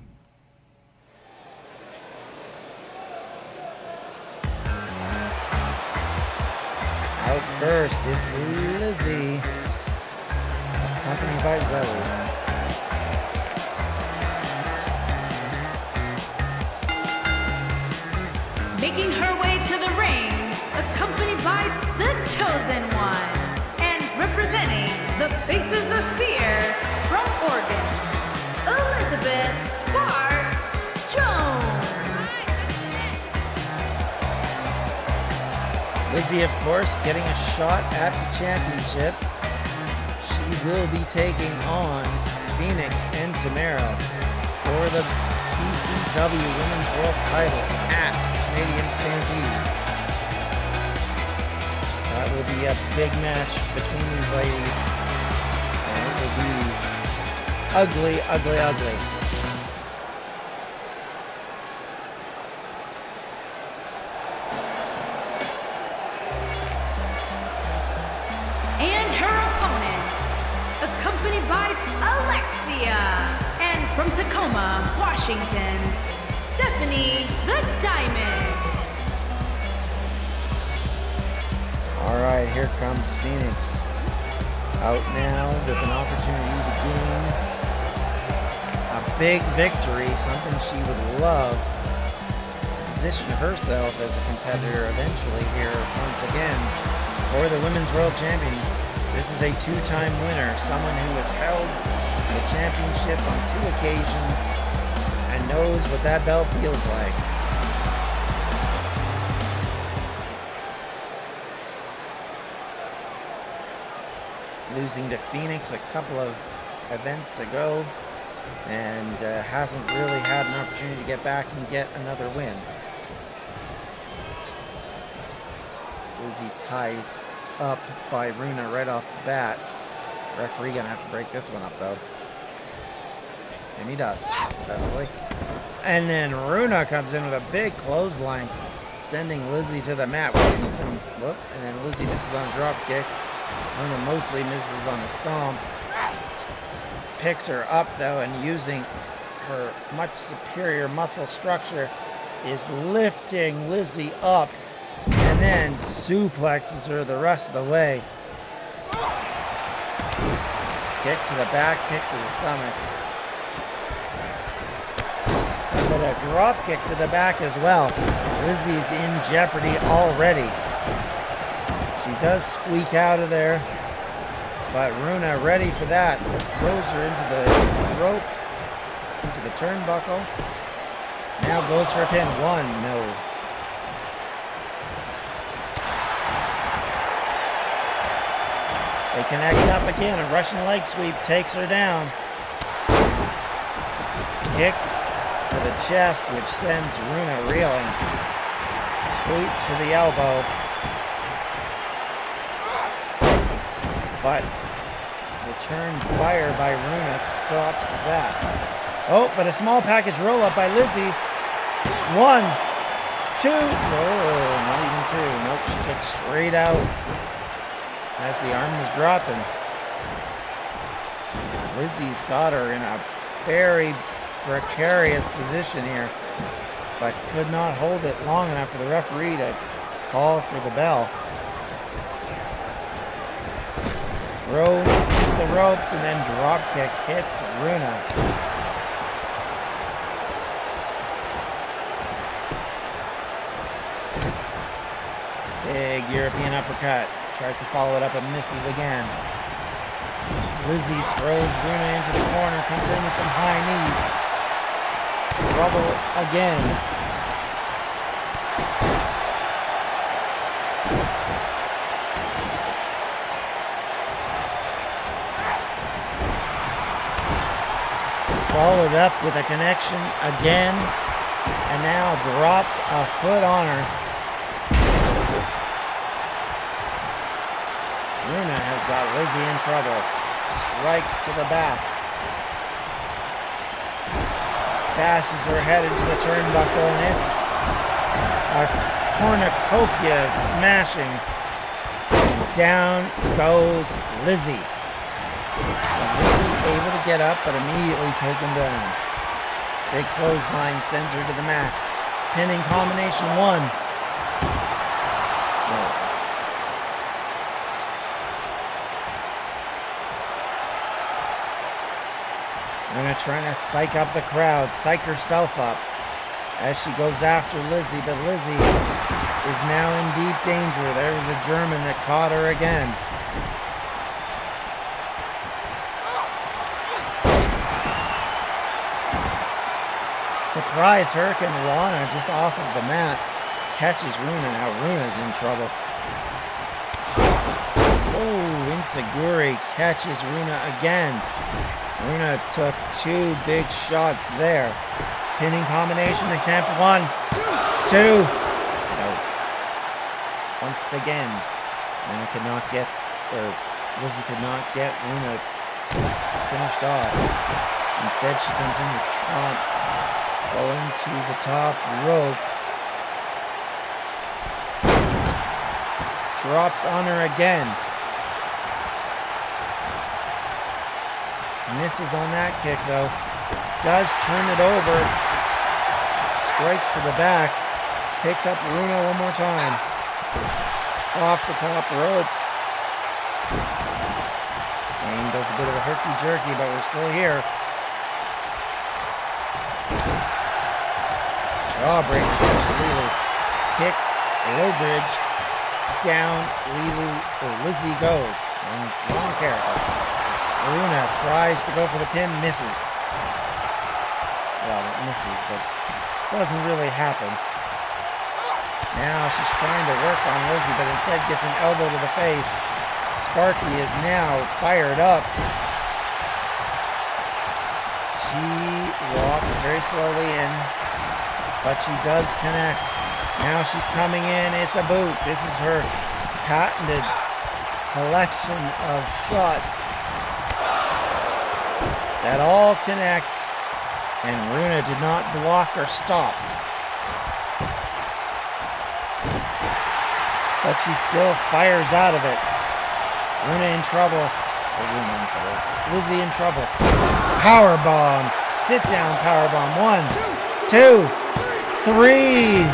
Out first, it's Lizzie, accompanied by Zoe. Making her way to the ring, accompanied by the Chosen One, and representing the Faces of Fear from Oregon, Elizabeth Sparks Jones. Lizzie, of course, getting a shot at the championship. She will be taking on Phoenix and Tamara for the DCW Women's World title at Canadian Stampede. That will be a big match between these ladies, and it will be ugly, ugly, ugly. And her opponent, accompanied by Alexia, and from Tacoma, Washington, Stephanie the Diamond. All right, here comes Phoenix. Out now with an opportunity to gain a big victory, something she would love to position herself as a competitor eventually here once again for the Women's World Champion. This is a two-time winner, someone who has held the championship on 2 occasions and knows what that belt feels like. Losing to Phoenix a couple of events ago, and hasn't really had an opportunity to get back and get another win. Lizzie ties up by Runa right off the bat. Referee gonna have to break this one up though. And he does, successfully. And then Runa comes in with a big clothesline, sending Lizzie to the mat. We've seen some, whoop, and then Lizzie misses on a drop kick. Runa mostly misses on the stomp. Picks her up though, and using her much superior muscle structure is lifting Lizzie up and then suplexes her the rest of the way. Kick to the back, kick to the stomach. But a drop kick to the back as well. Lizzie's in jeopardy already. She does squeak out of there, but Runa ready for that. Throws her into the rope, into the turnbuckle. Now goes for a pin. 1, no. They connect up again. A Russian leg sweep takes her down. Kick to the chest, which sends Runa reeling. Boot to the elbow. But return fire by Runa stops that. Oh, but a small package roll up by Lizzie. 1, 2. Oh, not even 2. Nope, she kicks straight out as the arm was dropping. Lizzie's got her in a very precarious position here, but could not hold it long enough for the referee to call for the bell. Throw to the ropes and then drop kick hits Runa. Big European uppercut. Tries to follow it up and misses again. Lizzie throws Runa into the corner, comes in with some high knees. Trouble again. Followed up with a connection again, and now drops a foot on her. Runa has got Lizzie in trouble. Strikes to the back. Bashes her head into the turnbuckle, and it's a cornucopia of smashing. Down goes Lizzie. And Lizzie able get up, but immediately taken down. Big clothesline sends her to the mat. Pinning combination 1. Runa trying to psych up the crowd, psych herself up as she goes after Lizzie, but Lizzie is now in deep danger. There was a German that caught her again. Surprise Hurricane Rana just off of the mat catches Runa. Now Runa's in trouble. Oh, Insaguri catches Runa again. Runa took 2 big shots there. Pinning combination attempt 1, 2. No. Once again, Runa could not get, or Lizzie could not get Runa finished off. Instead, she comes in with tromps, going to the top rope. Drops on her again. Misses on that kick though. Does turn it over. Strikes to the back. Picks up Runa one more time. Off the top rope. And does a bit of a herky-jerky, but we're still here. Jawbreaker catches Lilu. Kick, low bridged. Down Lizzie goes. Wrong character. Runa tries to go for the pin, misses. Well, it misses, but doesn't really happen. Now she's trying to work on Lizzie, but instead gets an elbow to the face. Sparky is now fired up. She walks very slowly in, but she does connect. Now she's coming in. It's a boot. This is her patented collection of shots that all connect, and Runa did not block or stop. But she still fires out of it. Runa in trouble. Runa in trouble. Lizzie in trouble. Powerbomb. Sit down powerbomb. 1, 2, 3.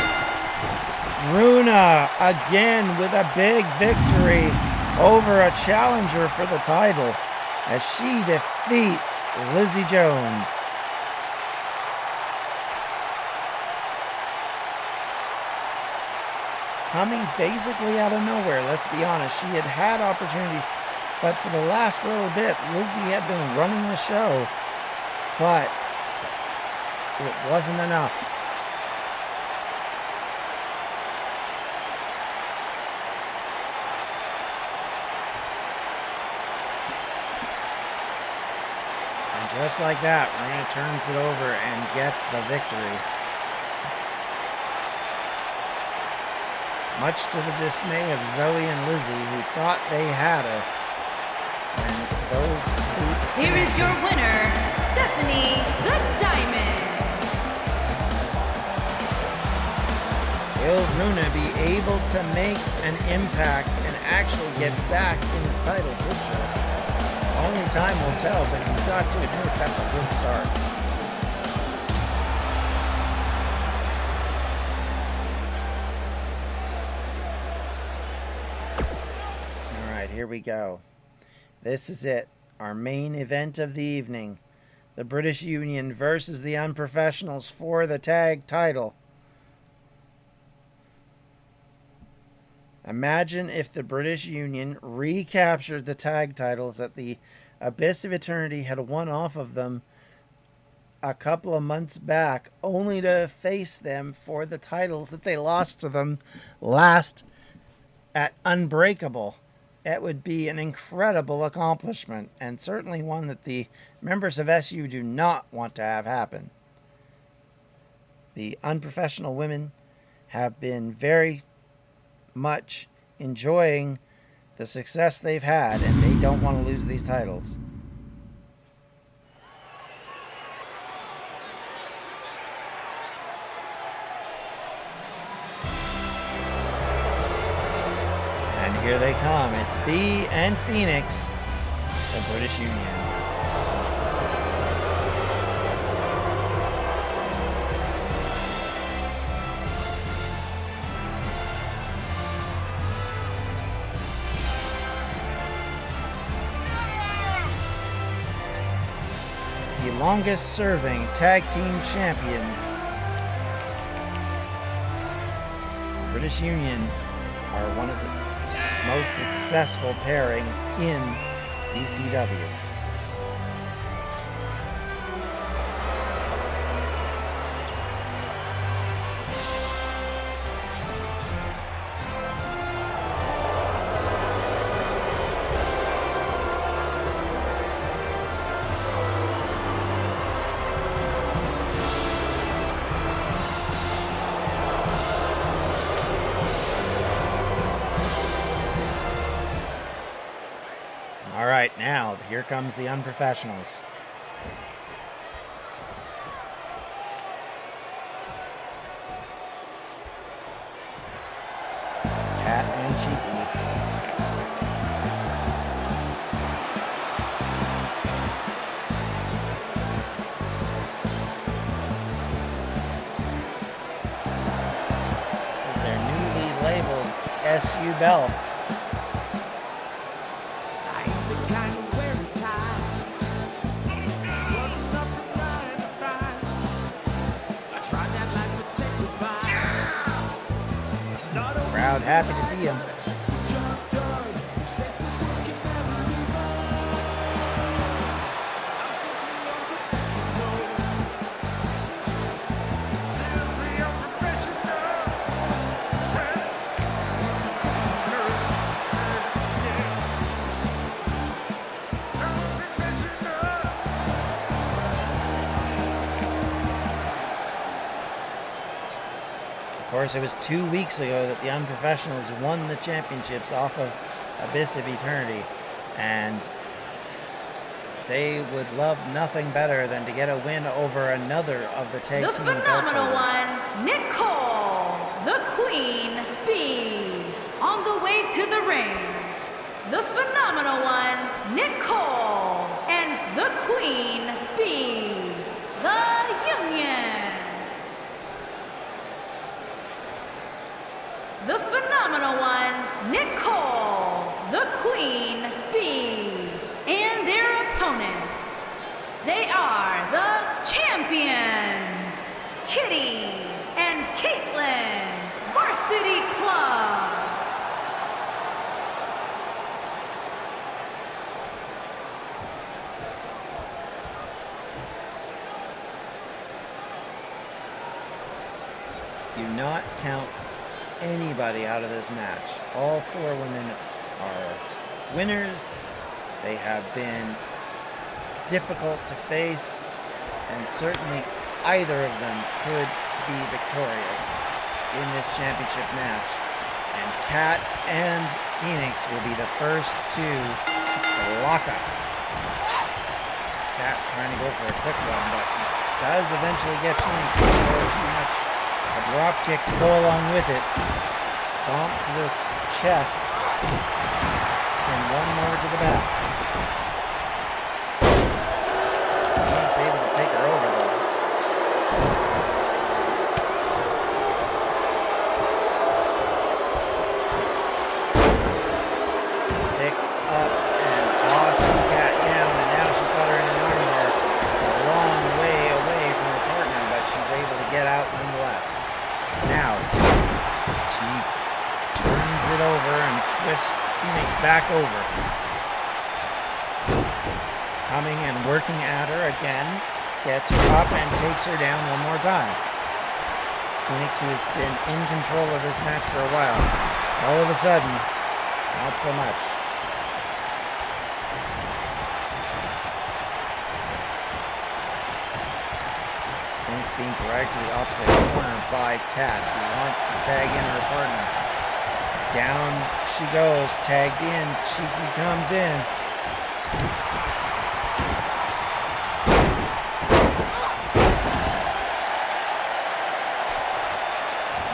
Runa again with a big victory over a challenger for the title as she defeats Lizzie Jones. Coming basically out of nowhere, let's be honest. She had had opportunities, but for the last little bit, Lizzie had been running the show, but it wasn't enough. Just like that, Runa turns it over and gets the victory. Much to the dismay of Zoe and Lizzie, who thought they had her. And those boots Here is your winner, Stephanie the Diamond. Will Runa be able to make an impact and actually get back in the title picture? Only time will tell, but you've got to admit that's a good start. All right, here we go. This is it. Our main event of the evening. The British Union versus the Unprofessionals for the tag title. Imagine if the British Union recaptured the tag titles that the Abyss of Eternity had won off of them a couple of months back, only to face them for the titles that they lost to them last at Unbreakable. It would be an incredible accomplishment, and certainly one that the members of SU do not want to have happen. The Unprofessional women have been very much enjoying the success they've had, and they don't want to lose these titles. And here they come. It's B and Phoenix, the British Union. longest serving tag team champions. British Union are one of the most successful pairings in DCW. All right, now here comes the Unprofessionals. Cat and Cheeky. With their newly labeled SU belts. Crowd happy to see him. Of course, it was 2 weeks ago that the Unprofessionals won the championships off of Abyss of Eternity, and they would love nothing better than to get a win over another of the tag team belt phenomenal holders. one, Nicole, the Queen Bee, on the way to the ring. The phenomenal one, Nicole, and the Queen Bee, the Union. The phenomenal one, Nicole, the Queen Bee, and their opponents. They are the champions, Kitty and Caitlin, Varsity Club. Do not count anybody out of this match. All four women are winners. They have been difficult to face, and certainly either of them could be victorious in this championship match. And Kat and Phoenix will be the first to lock up. Kat trying to go for a quick one, but does eventually get Phoenix to score too much. A drop kick to go along with it. Stomp to the chest. And one more to the back. Phoenix able to take her over though. Picked up and tosses Kat down, and now she's got her in an armbar a long way away from her partner, but she's able to get out nonetheless. Now, she turns it over and twists Phoenix back over. Coming and working at her again, gets her up and takes her down one more time. Phoenix, who has been in control of this match for a while, all of a sudden, not so much. Phoenix being dragged to the opposite corner by Kat, who wants to tag in her partner. Down she goes, tagged in, Cheeky comes in.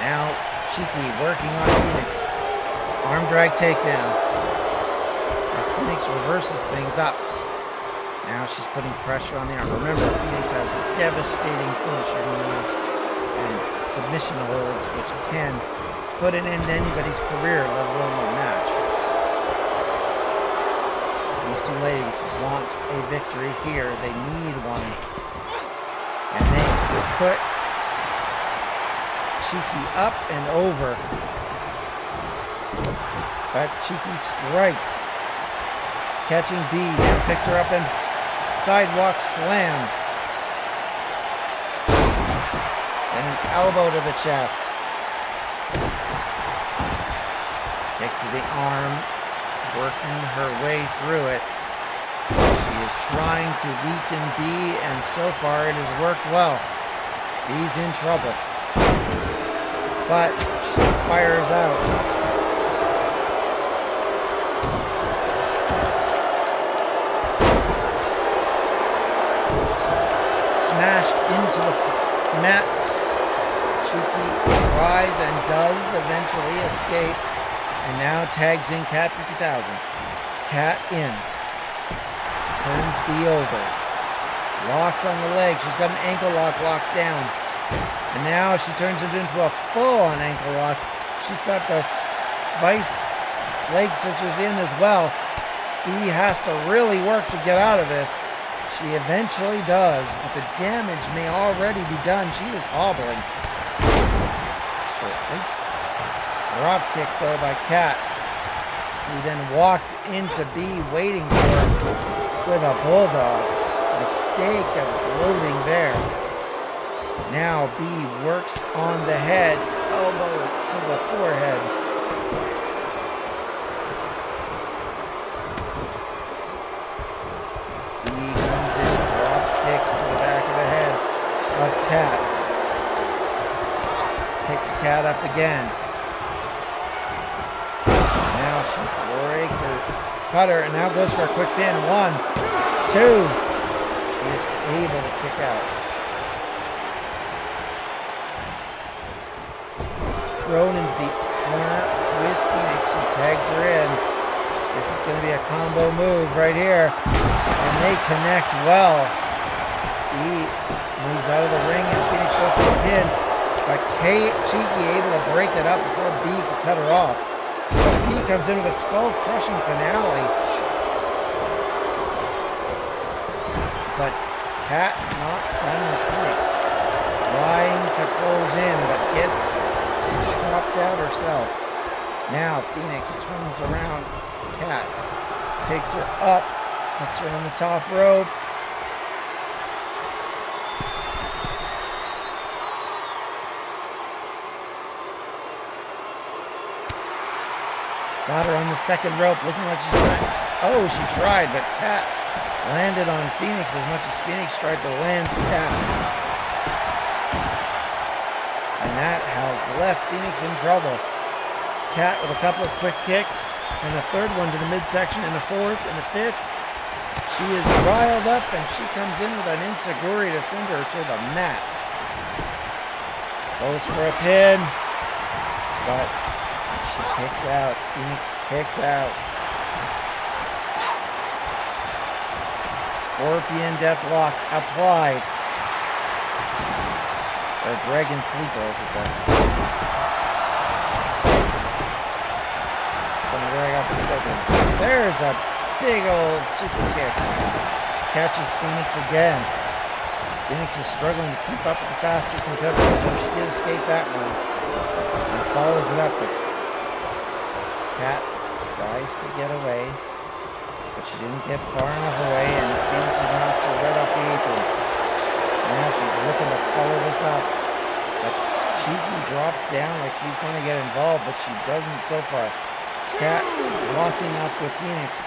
Now Cheeky working on Phoenix. Arm drag takedown. As Phoenix reverses things up. Now she's putting pressure on the arm. Remember, Phoenix has devastating finisher moves and submission holds, which can put an end to anybody's career, let alone a match. You These two ladies want a victory here. They need one. And they put Cheeky up and over. But Cheeky strikes. Catching B. Now picks her up and sidewalk slam. And an elbow to the chest. Kick to the arm. Working her way through it. She is trying to weaken B, and so far it has worked well. B's in trouble. But she fires out. Smashed into the mat. Cheeky tries and does eventually escape. And now tags in Cat 50,000. Cat in. Turns B over. Locks on the leg. She's got an ankle lock locked down. And now she turns it into a full-on ankle lock. She's got the vice leg scissors in as well. B has to really work to get out of this. She eventually does, but the damage may already be done. She is hobbling. Shortly. Drop kick though by Cat, who then walks into B waiting for her with a bulldog. Mistake of loading there. Now B works on the head, elbows to the forehead. B comes in, drop kick to the back of the head of Cat. Picks Cat up again. Now she break her cutter and now goes for a quick pin. 1, 2. She is able to kick out. Thrown into the corner with Phoenix. She tags her in. This is going to be a combo move right here. And they connect well. B moves out of the ring and Phoenix goes for a pin. But Cheeky able to break it up before B could cut her off. B comes in with a skull-crushing finale. But Cat not done with Phoenix. Trying to close in, but gets dropped out herself. Now Phoenix turns around Cat. Picks her up. Puts her on the top rope. Got her on the second rope, looking like she's trying. Oh, she tried, but Cat landed on Phoenix as much as Phoenix tried to land Cat. And that has left Phoenix in trouble. Cat with a couple of quick kicks, and a third one to the midsection, and a fourth, and a fifth. She is riled up, and she comes in with an enziguri to send her to the mat. Goes for a pin, but she kicks out. Phoenix kicks out. Scorpion Deathlock applied. Or Dragon Sleeper, I should say. From where I got the Scorpion. There's a big old super kick. Catches Phoenix again. Phoenix is struggling to keep up with the faster competitor, though she did escape that one. And follows it up, but Cat tries to get away, but she didn't get far enough away, and Phoenix knocks her right off the apron. Now she's looking to follow this up, but Cheeky drops down like she's going to get involved, but she doesn't so far. Cat locking up with Phoenix.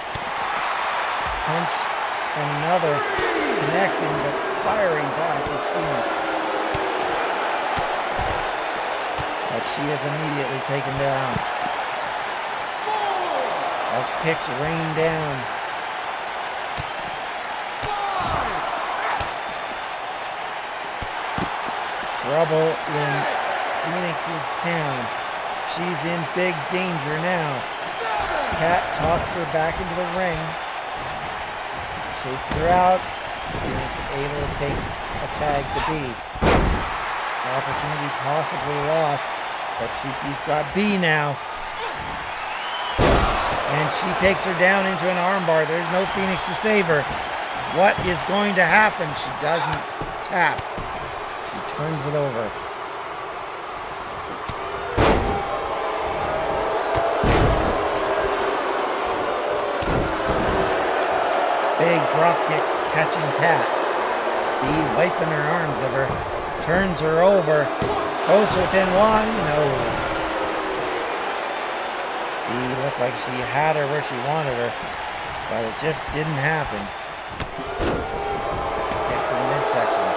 Punch and another, connecting, but firing back is Phoenix. But she is immediately taken down. As kicks rain down. Trouble in Phoenix's town. She's in big danger now. Cat tosses her back into the ring. Chases her out. Phoenix able to take a tag to B. Opportunity possibly lost, but Cheeky's got B now. And she takes her down into an armbar. There's no Phoenix to save her. What is going to happen? She doesn't tap. She turns it over. Big drop kicks catching Kat. Bea wiping her arms of her. Turns her over. Goes for the pin. One. No. Bea looked like she had her where she wanted her, but it just didn't happen. Kick to the midsection.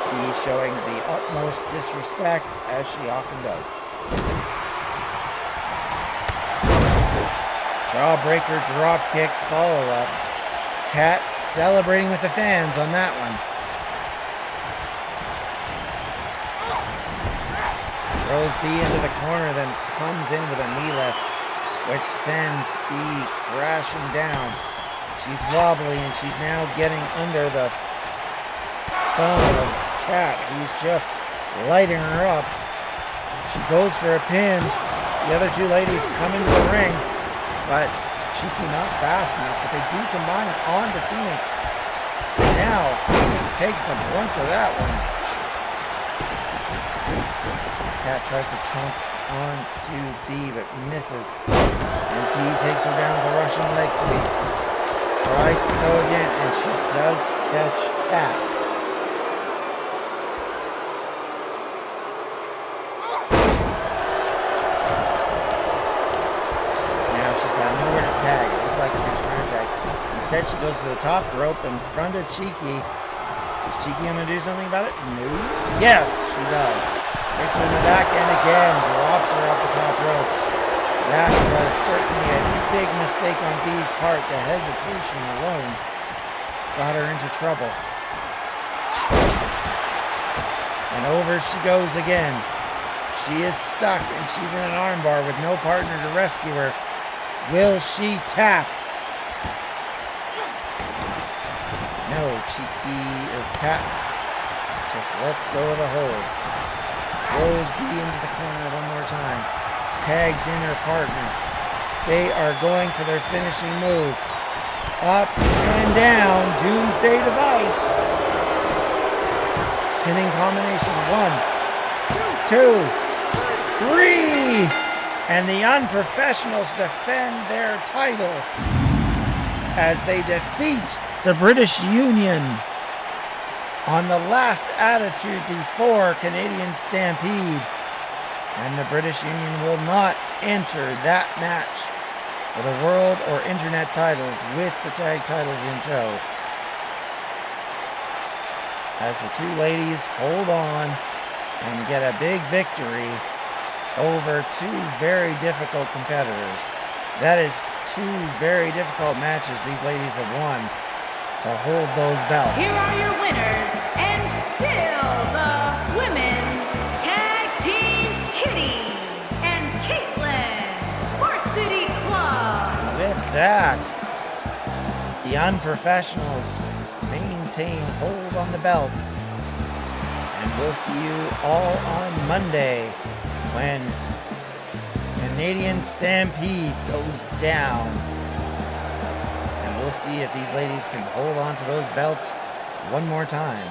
Bea showing the utmost disrespect, as she often does. Jawbreaker drop kick follow-up. Kat celebrating with the fans on that one. Throws Bea into the corner, then comes in with a knee lift, which sends Bea crashing down. She's wobbly, and she's now getting under the thumb of Kat, who's just lighting her up. She goes for a pin. The other two ladies come into the ring, but Cheeky not fast enough, but they do combine onto Phoenix. Now, Phoenix takes the brunt of that one. Kat tries to chomp onto Bea, but misses. And Bea takes her down with a Russian leg sweep. Tries to go again, and she does catch Kat. Now she's got nowhere to tag. It looked like she was trying to tag. Instead, she goes to the top rope in front of Cheeky. Is Cheeky going to do something about it? No. Yes, she does. Kicks her in the back and again drops her off the top rope. That was certainly a big mistake on Bea's part. The hesitation alone got her into trouble. And over she goes again. She is stuck and she's in an armbar with no partner to rescue her. Will she tap? No, Cheeky or Kat just lets go of the hold. Throws Bea into the corner one more time. Tags in her partner. They are going for their finishing move. Up and down. Doomsday device. Pinning combination. 1, 2, 3. And the Unprofessionals defend their title as they defeat the British Union on the last Attitude before Canadian Stampede. And the British Union will not enter that match for the world or internet titles with the tag titles in tow. As the two ladies hold on and get a big victory over two very difficult competitors. That is two very difficult matches these ladies have won to hold those belts. Here are your winners, and still the women's tag team, Kitty and Caitlin, Varsity Club. With that, the Unprofessionals maintain hold on the belts. And we'll see you all on Monday when Canadian Stampede goes down. And we'll see if these ladies can hold on to those belts one more time.